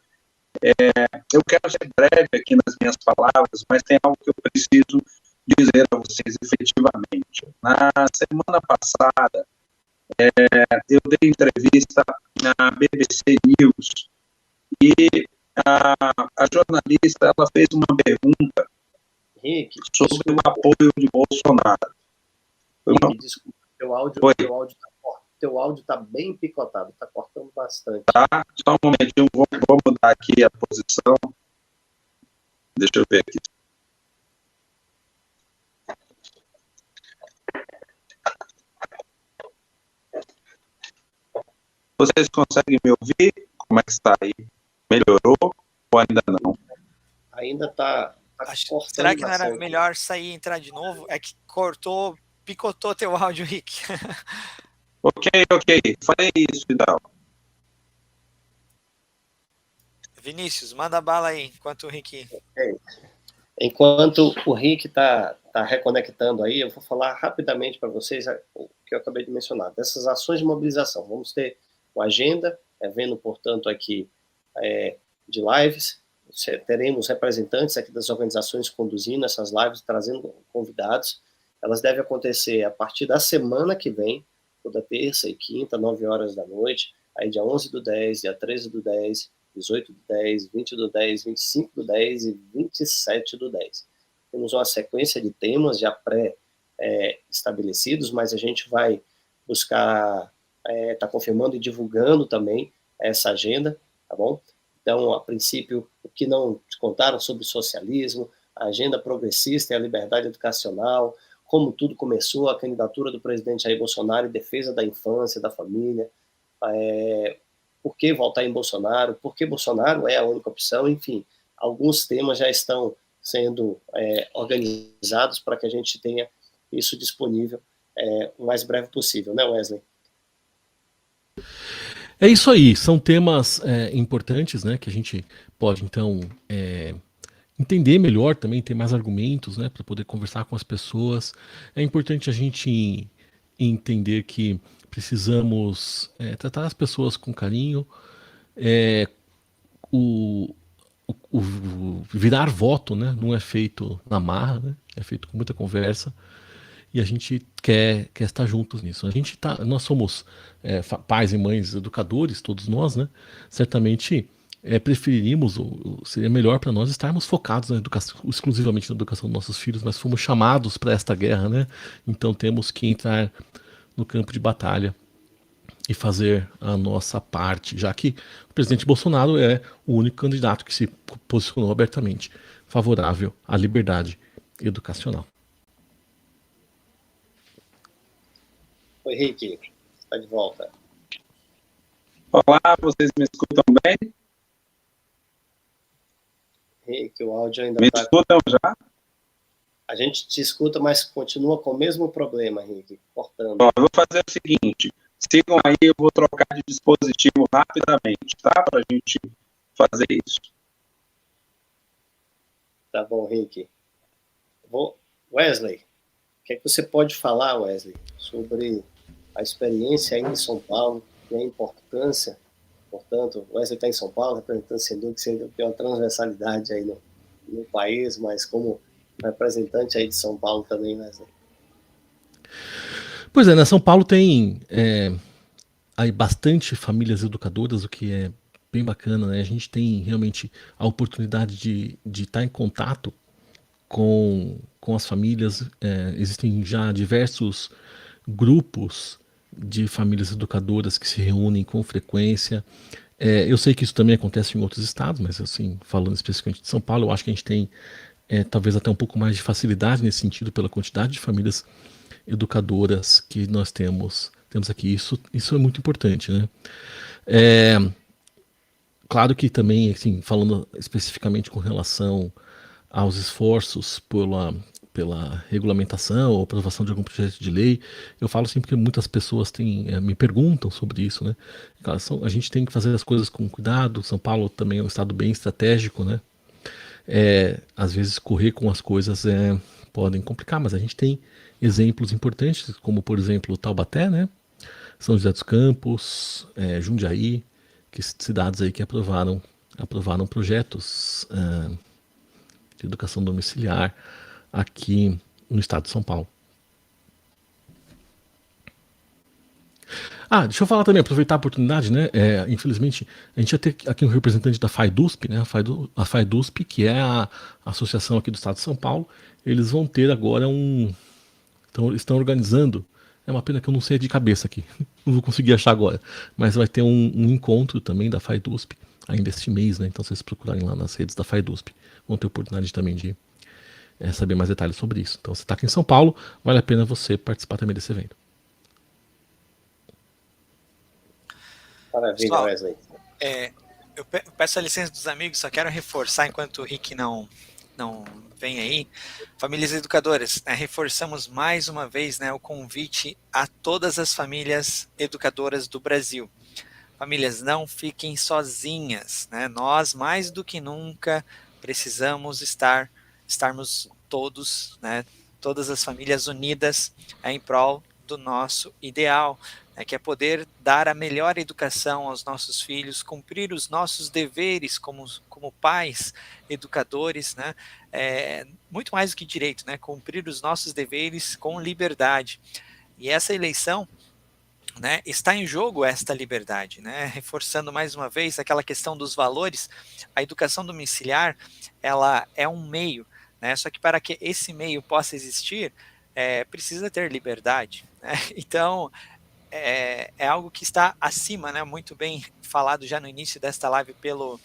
Eu quero ser breve aqui nas minhas palavras, mas tem algo que eu preciso dizer a vocês efetivamente. Na semana passada, eu dei entrevista na BBC News e a jornalista ela fez uma pergunta sobre o apoio de Bolsonaro. Desculpa, teu áudio está bem picotado, está cortando bastante. Tá, só um momentinho, vou mudar aqui a posição. Deixa eu ver aqui. Vocês conseguem me ouvir? Como é que está aí? Melhorou ou ainda não? Ainda está cortando. Será que não era melhor sair e entrar de novo? É que picotou teu áudio, Rick. Ok. Falei isso, então. Vinícius, manda bala aí, enquanto o Rick... Enquanto o Rick está reconectando aí, eu vou falar rapidamente para vocês o que eu acabei de mencionar. Dessas ações de mobilização, vamos ter uma agenda, vendo, portanto, aqui de lives, teremos representantes aqui das organizações conduzindo essas lives, trazendo convidados. Elas devem acontecer a partir da semana que vem, toda terça e quinta, 9 horas da noite, aí dia 11/10, dia 13/10, 18/10, 20/10, 25/10 e 27/10. Temos uma sequência de temas já pré-estabelecidos, mas a gente vai buscar estar confirmando e divulgando também essa agenda, tá bom? Então, a princípio, o que não te contaram sobre o socialismo, a agenda progressista e a liberdade educacional, como tudo começou, a candidatura do presidente Jair Bolsonaro em defesa da infância, da família, por que votar em Bolsonaro, por que Bolsonaro é a única opção, enfim, alguns temas já estão sendo organizados para que a gente tenha isso disponível o mais breve possível, né, Wesley? É isso aí, são temas importantes, né, que a gente pode, então, entender melhor também, ter mais argumentos, né, para poder conversar com as pessoas. É importante a gente entender que precisamos tratar as pessoas com carinho. O virar voto, né, não é feito na marra, né, é feito com muita conversa. E a gente quer estar juntos nisso. Nós somos pais e mães educadores, todos nós, né? Certamente preferiríamos, seria melhor para nós estarmos focados na educação, exclusivamente na educação dos nossos filhos, mas fomos chamados para esta guerra, né? Então temos que entrar no campo de batalha e fazer a nossa parte, já que o presidente Bolsonaro é o único candidato que se posicionou abertamente favorável à liberdade educacional. Oi, Rick, está de volta. Olá, vocês me escutam bem? Rick, o áudio ainda Me está... escutam já? A gente te escuta, mas continua com o mesmo problema, Rick, cortando. Ó, eu vou fazer o seguinte, sigam aí, eu vou trocar de dispositivo rapidamente, tá? Para a gente fazer isso. Tá bom, Rick. Wesley, o que é que você pode falar, Wesley, sobre a experiência aí em São Paulo e a importância? Portanto, o Wesley está em São Paulo, representando Seduc, que tem uma transversalidade aí no país, mas como representante aí de São Paulo também, Wesley. Pois é, né? São Paulo tem aí bastante famílias educadoras, o que é bem bacana, né? A gente tem realmente a oportunidade de estar em contato com as famílias. Existem já diversos grupos de famílias educadoras que se reúnem com frequência. Eu sei que isso também acontece em outros estados, mas assim, falando especificamente de São Paulo, eu acho que a gente tem talvez até um pouco mais de facilidade nesse sentido pela quantidade de famílias educadoras que nós temos aqui. Isso é muito importante, né? Claro que também, assim, falando especificamente com relação aos esforços pela regulamentação ou aprovação de algum projeto de lei, eu falo sempre que muitas pessoas me perguntam sobre isso, né? A gente tem que fazer as coisas com cuidado. São Paulo também é um estado bem estratégico, né? Às vezes correr com as coisas podem complicar, mas a gente tem exemplos importantes, como por exemplo Taubaté, né? São José dos Campos, Jundiaí, cidades aí que aprovaram projetos de educação domiciliar aqui no estado de São Paulo. Deixa eu falar também, aproveitar a oportunidade, né? Infelizmente, a gente ia ter aqui um representante da FAIDUSP, né? A FAIDUSP, que é a associação aqui do estado de São Paulo, eles vão ter agora estão organizando, é uma pena que eu não sei de cabeça aqui, não vou conseguir achar agora, mas vai ter um encontro também da FAIDUSP ainda este mês, né? Então, se vocês procurarem lá nas redes da FAIDUSP, vão ter oportunidade também de saber mais detalhes sobre isso. Então, você está aqui em São Paulo, vale a pena você participar também desse evento. Maravilha, Wesley. Eu peço a licença dos amigos, só quero reforçar, enquanto o Rick não vem aí, famílias educadoras, né, reforçamos mais uma vez, né, o convite a todas as famílias educadoras do Brasil. Famílias, não fiquem sozinhas, né? Nós, mais do que nunca, precisamos estarmos todos, né, todas as famílias unidas em prol do nosso ideal, né, que é poder dar a melhor educação aos nossos filhos, cumprir os nossos deveres como pais, educadores, né, muito mais do que direito, né, cumprir os nossos deveres com liberdade. E essa eleição, né, está em jogo esta liberdade, né, reforçando mais uma vez aquela questão dos valores. A educação domiciliar, ela é um meio, né, só que para que esse meio possa existir, precisa ter liberdade, né? Então, é algo que está acima, né, muito bem falado já no início desta live pelo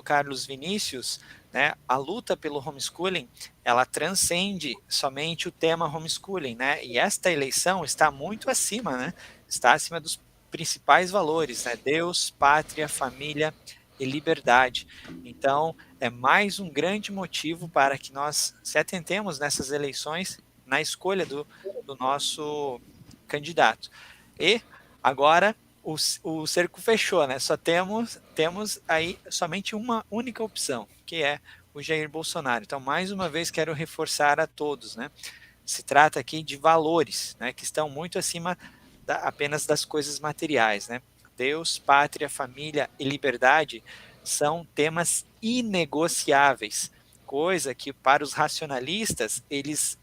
Carlos Vinícius, né, a luta pelo homeschooling, ela transcende somente o tema homeschooling, né, e esta eleição está muito acima, né, está acima dos principais valores, né? Deus, pátria, família e liberdade. Então, é mais um grande motivo para que nós se atentemos nessas eleições na escolha do nosso candidato. E agora o cerco fechou, né? Só temos aí somente uma única opção, que é o Jair Bolsonaro. Então, mais uma vez, quero reforçar a todos, né? Se trata aqui de valores, né, que estão muito acima apenas das coisas materiais, né? Deus, pátria, família e liberdade são temas inegociáveis, coisa que para os racionalistas eles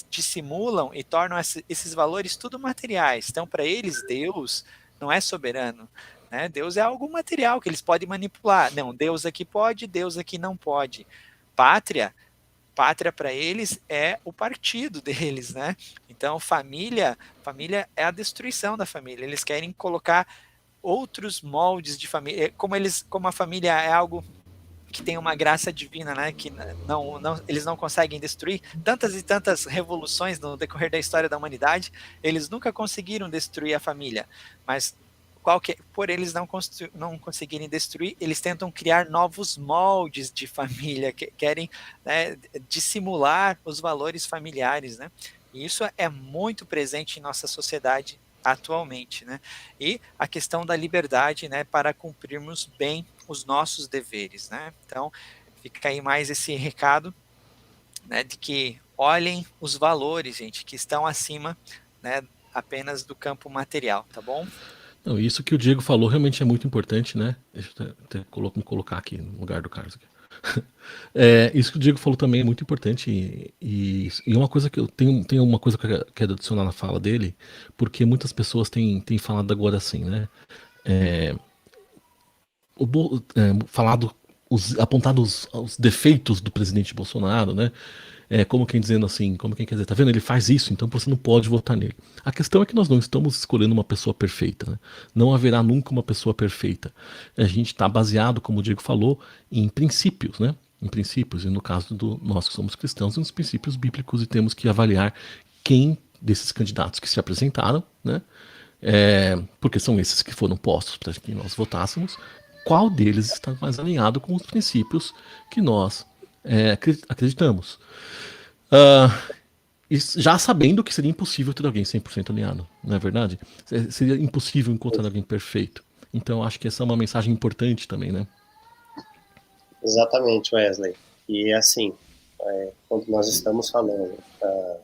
dissimulam e tornam esses valores tudo materiais. Então, para eles, Deus não é soberano, né? Deus é algo material que eles podem manipular. Não, Deus aqui pode, Deus aqui não pode. Pátria para eles é o partido deles, né? Então, família é a destruição da família. Eles querem colocar outros moldes de família, como a família é algo que tem uma graça divina, né? Que eles não conseguem destruir. Tantas e tantas revoluções no decorrer da história da humanidade, eles nunca conseguiram destruir a família, mas por eles não conseguirem destruir, eles tentam criar novos moldes de família, querem, né, dissimular os valores familiares, né? E isso é muito presente em nossa sociedade atualmente, né? E a questão da liberdade, né, para cumprirmos bem os nossos deveres, né? Então, fica aí mais esse recado, né, de que olhem os valores, gente, que estão acima, né, apenas do campo material, tá bom? Não, isso que o Diego falou realmente é muito importante, né? Deixa eu até me colocar aqui no lugar do Carlos. Isso que o Diego falou também é muito importante e uma coisa que eu tenho uma coisa que eu quero adicionar na fala dele, porque muitas pessoas têm falado agora assim, né? Apontado os defeitos do presidente Bolsonaro, né? Como quem dizendo assim, como quem quer dizer, tá vendo? Ele faz isso, então você não pode votar nele. A questão é que nós não estamos escolhendo uma pessoa perfeita, né? Não haverá nunca uma pessoa perfeita. A gente está baseado, como o Diego falou, em princípios, né? Em princípios, e no caso nós que somos cristãos, nos princípios bíblicos, e temos que avaliar quem desses candidatos que se apresentaram, né? Porque são esses que foram postos para que nós votássemos, qual deles está mais alinhado com os princípios que nós acreditamos. Já sabendo que seria impossível ter alguém 100% alinhado, não é verdade? Seria impossível encontrar alguém perfeito. Então, acho que essa é uma mensagem importante também, né? Exatamente, Wesley. E, assim, quando nós estamos falando da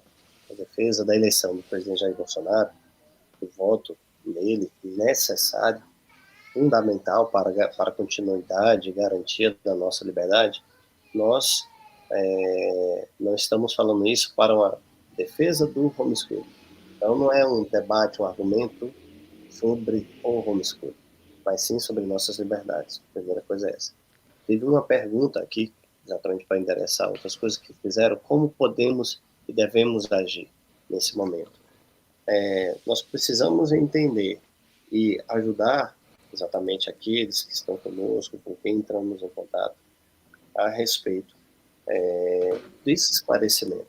defesa da eleição do presidente Jair Bolsonaro, o voto nele necessário, fundamental para a continuidade e garantia da nossa liberdade, nós não estamos falando isso para uma defesa do homeschooling. Então, não é um debate, um argumento sobre o homeschooling, mas sim sobre nossas liberdades. A primeira coisa é essa. Teve uma pergunta aqui, exatamente para endereçar outras coisas que fizeram, como podemos e devemos agir nesse momento. Nós precisamos entender e ajudar exatamente aqueles que estão conosco, com quem entramos em contato, a respeito desse esclarecimento.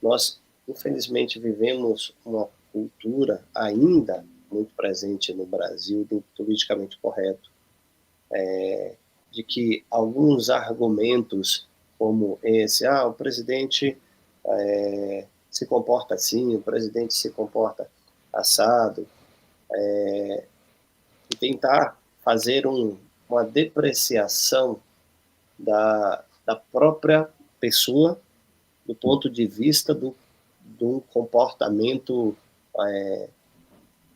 Nós, infelizmente, vivemos uma cultura ainda muito presente no Brasil do politicamente correto, de que alguns argumentos como esse, o presidente se comporta assim, o presidente se comporta assado, e tentar fazer uma depreciação da própria pessoa do ponto de vista do comportamento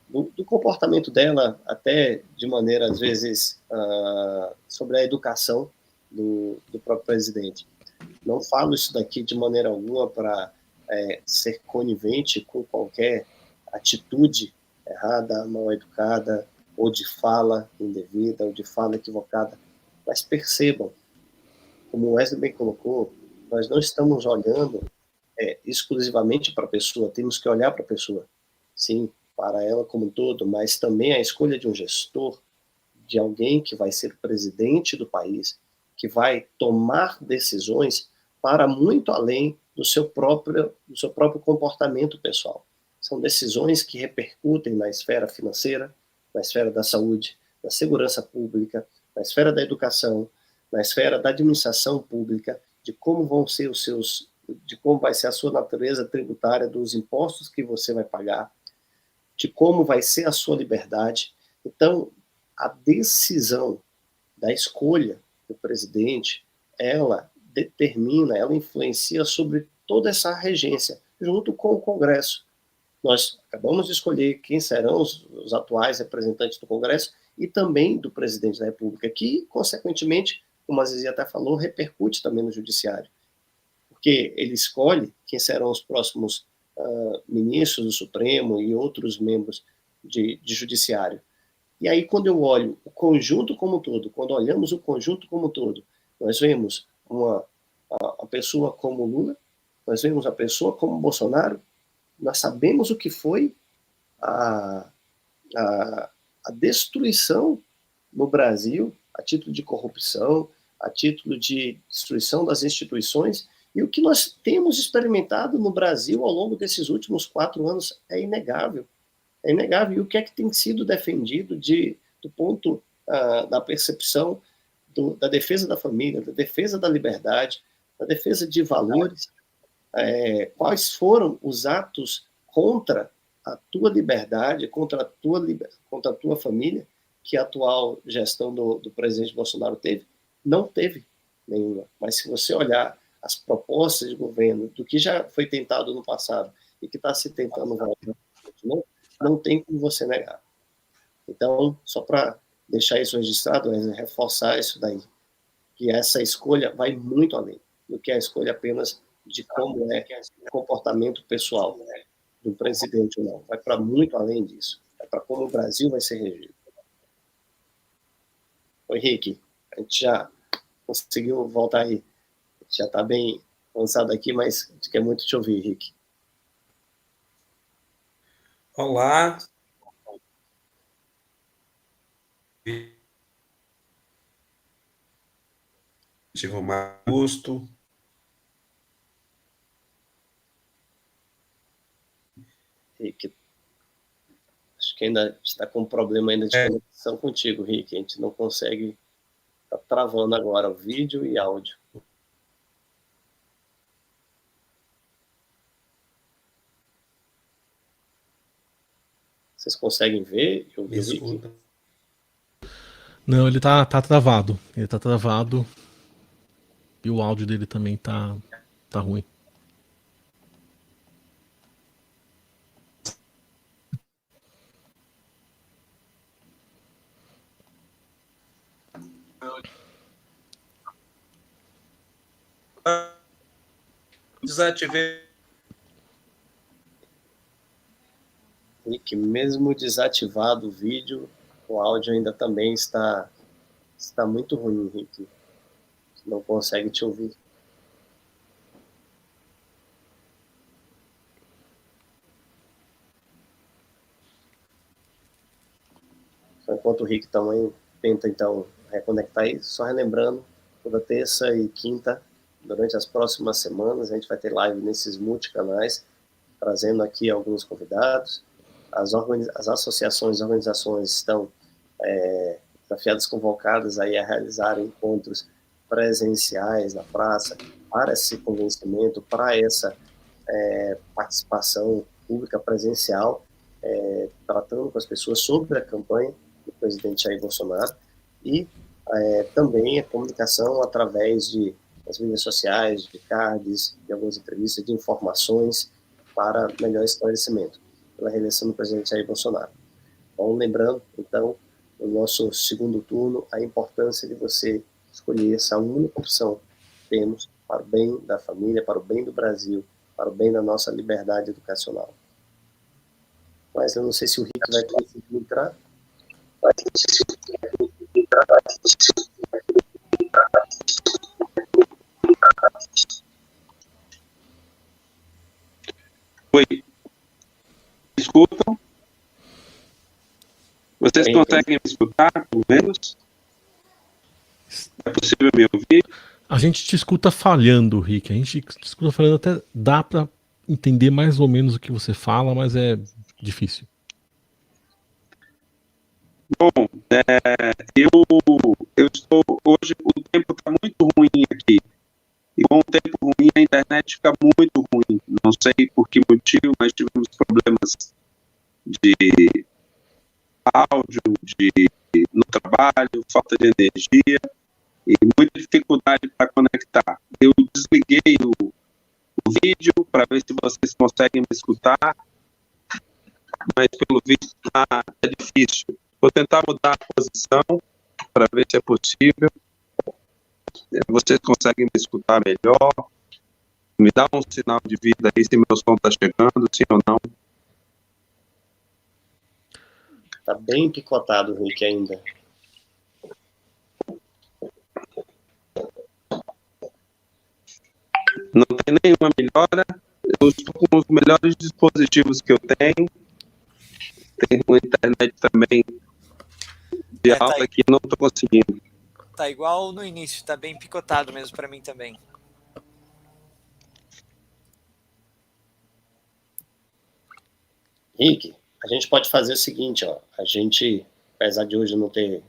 do comportamento dela, até de maneira, às vezes, sobre a educação do próprio presidente. Não falo isso daqui de maneira alguma para ser conivente com qualquer atitude errada, mal educada, ou de fala indevida, ou de fala equivocada. Mas percebam, como o Wesley bem colocou, nós não estamos olhando exclusivamente para a pessoa, temos que olhar para a pessoa, sim, para ela como um todo, mas também a escolha de um gestor, de alguém que vai ser presidente do país, que vai tomar decisões para muito além do seu próprio comportamento pessoal. São decisões que repercutem na esfera financeira, na esfera da saúde, da segurança pública, na esfera da educação, na esfera da administração pública, de como vão ser de como vai ser a sua natureza tributária, dos impostos que você vai pagar, de como vai ser a sua liberdade. Então, a decisão da escolha do presidente, ela determina, ela influencia sobre toda essa regência, junto com o Congresso. Nós acabamos de escolher quem serão os atuais representantes do Congresso e também do presidente da República, que, consequentemente, como a Zizi até falou, repercute também no judiciário, porque ele escolhe quem serão os próximos ministros do Supremo e outros membros de judiciário. E aí, quando eu olho o conjunto como um todo, quando olhamos o conjunto como um todo, nós vemos uma pessoa como Lula, nós vemos a pessoa como Bolsonaro, nós sabemos o que foi a destruição no Brasil, a título de corrupção, a título de destruição das instituições, e o que nós temos experimentado no Brasil ao longo desses últimos 4 anos é inegável. É inegável. E o que é que tem sido defendido do ponto da percepção da defesa da família, da defesa da liberdade, da defesa de valores? Quais foram os atos contra a tua liberdade, contra a tua família, que a atual gestão do presidente Bolsonaro teve? Não teve nenhuma. Mas se você olhar as propostas de governo, do que já foi tentado no passado e que está se tentando não tem como você negar. Então, só para deixar isso registrado, reforçar isso daí, que essa escolha vai muito além do que a escolha apenas de como é o comportamento pessoal do presidente ou não. Vai para muito além disso. Vai para como o Brasil vai ser regido. Oi, Rick, a gente já conseguiu voltar aí. A gente já está bem avançado aqui, mas a gente quer muito te ouvir, Rick. Olá. Romário Augusto. Rick, acho que ainda está com um problema ainda de conexão contigo, Rick. A gente não consegue, está travando agora o vídeo e áudio. Vocês conseguem ver e ouvir o Rick? Não, ele tá travado. Ele tá travado. E o áudio dele também tá ruim. Desativei. Rick, mesmo desativado o vídeo, o áudio ainda também está muito ruim, Rick. Você não consegue te ouvir. Só enquanto o Rick também tenta, então, reconectar aí, só relembrando, toda terça e quinta, durante as próximas semanas, a gente vai ter live nesses multicanais, trazendo aqui alguns convidados. As associações e organizações estão desafiadas, convocadas aí a realizar encontros presenciais na praça, para esse convencimento, para essa participação pública presencial, tratando com as pessoas sobre a campanha do presidente Jair Bolsonaro, e também a comunicação através das mídias sociais, de cards, de algumas entrevistas, de informações para melhor esclarecimento pela reeleição do presidente Jair Bolsonaro. Então, lembrando, então, no nosso segundo turno, a importância de você escolher essa única opção que temos para o bem da família, para o bem do Brasil, para o bem da nossa liberdade educacional. Mas eu não sei se o Rick vai conseguir entrar. Oi. Escutam? Vocês conseguem me escutar, pelo menos? É possível me ouvir? A gente te escuta falhando, Rick. A gente te escuta falhando, até dá para entender mais ou menos o que você fala, mas é difícil. Bom, eu estou hoje, o tempo está muito ruim aqui. E com o tempo ruim, a internet fica muito ruim. Não sei por que motivo, mas tivemos problemas de áudio, no trabalho, falta de energia e muita dificuldade para conectar. Eu desliguei o vídeo para ver se vocês conseguem me escutar, mas pelo visto está difícil. Vou tentar mudar a posição para ver se é possível. Vocês conseguem me escutar melhor? Me dá um sinal de vida aí se meu som está chegando, sim ou não. Está bem picotado, Rick, ainda. Não tem nenhuma melhora. Eu estou com os melhores dispositivos que eu tenho. Tenho uma internet também de alta que não estou conseguindo. Tá igual no início, tá bem picotado mesmo para mim também. Rick, a gente pode fazer o seguinte, ó. A gente, apesar de hoje não ter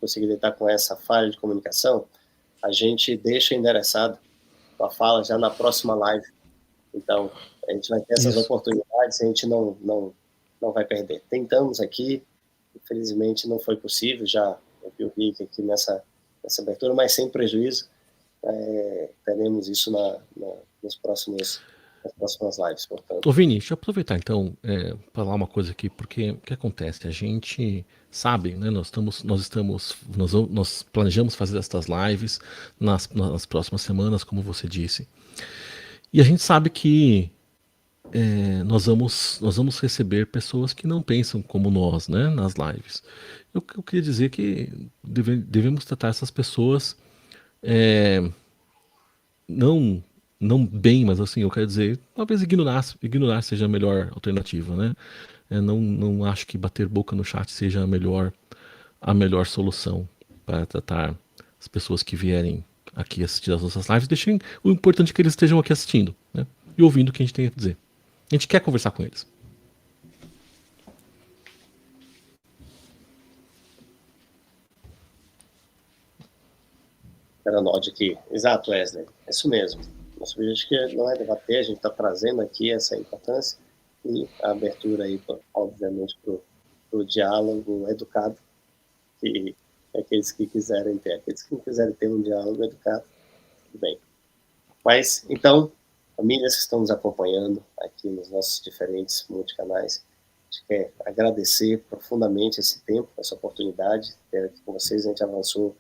conseguido estar com essa falha de comunicação, a gente deixa endereçado a fala já na próxima live. Então, a gente vai ter essas oportunidades, a gente não vai perder. Tentamos aqui, infelizmente não foi possível, já ouvi o Rick aqui nessa abertura, mas sem prejuízo. Teremos isso nas próximas lives, portanto. Ô Vini, deixa eu aproveitar então falar uma coisa aqui, porque o que acontece? A gente sabe, né? Nós planejamos fazer estas lives nas próximas semanas, como você disse, e a gente sabe que nós vamos receber pessoas que não pensam como nós, né? Nas lives. Eu queria dizer que devemos tratar essas pessoas não bem, mas assim, eu quero dizer, talvez ignorar seja a melhor alternativa, né? Não acho que bater boca no chat seja a melhor solução para tratar as pessoas que vierem aqui assistir as nossas lives. Deixem o importante é que eles estejam aqui assistindo, né? E ouvindo o que a gente tem a dizer. A gente quer conversar com eles. Peranode aqui. Exato, Wesley. É isso mesmo. Nosso objetivo não é debater, a gente está trazendo aqui essa importância e a abertura aí, obviamente, para o diálogo educado, que aqueles que quiserem ter, aqueles que não quiserem ter um diálogo educado, tudo bem. Mas, então, famílias que estão nos acompanhando aqui nos nossos diferentes multicanais, a gente quer agradecer profundamente esse tempo, essa oportunidade de ter aqui com vocês. A gente avançou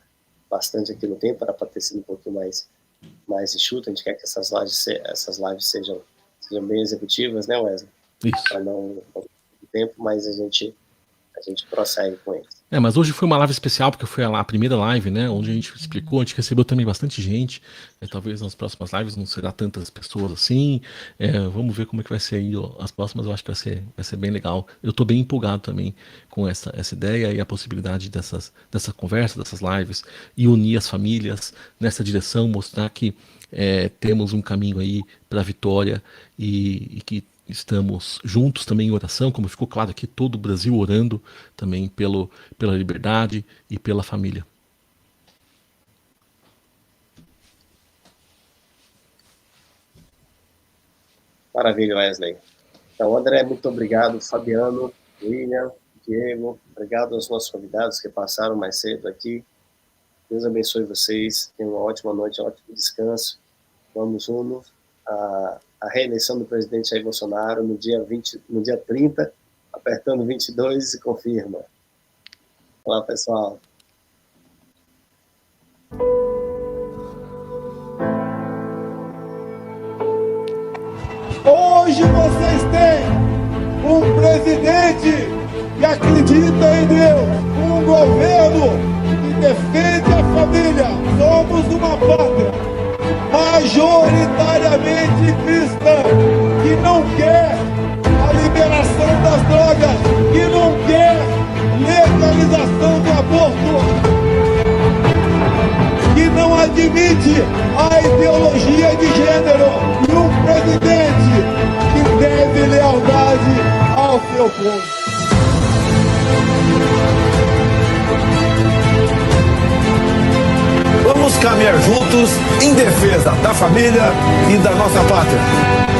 bastante aqui no tempo, para ter sido um pouquinho mais enxuto. A gente quer que essas lives sejam bem executivas, né, Wesley? Isso. Para não tempo, mas a gente prossegue com eles. Mas hoje foi uma live especial, porque foi a primeira live, né, onde a gente explicou, a gente recebeu também bastante gente. Talvez nas próximas lives não será tantas pessoas assim. Vamos ver como é que vai ser aí as próximas. Eu acho que vai ser bem legal. Eu estou bem empolgado também com essa ideia e a possibilidade dessa conversa, dessas lives, e unir as famílias nessa direção, mostrar que temos um caminho aí para a vitória e que estamos juntos também em oração, como ficou claro aqui, todo o Brasil orando também pela liberdade e pela família. Maravilha, Wesley. Então, André, muito obrigado. Fabiano, William, Diego, obrigado aos nossos convidados que passaram mais cedo aqui. Deus abençoe vocês. Tenham uma ótima noite, um ótimo descanso. Vamos rumo a reeleição do presidente Jair Bolsonaro no dia 30, apertando 22 e confirma. Olá, pessoal. Hoje vocês têm um presidente que acredita em Deus, um governo que defende a família. Somos uma pátria majoritariamente cristã, que não quer a liberação das drogas, que não quer legalização do aborto, que não admite a ideologia de gênero, e um presidente que deve lealdade ao seu povo. caminhar juntos em defesa da família e da nossa pátria.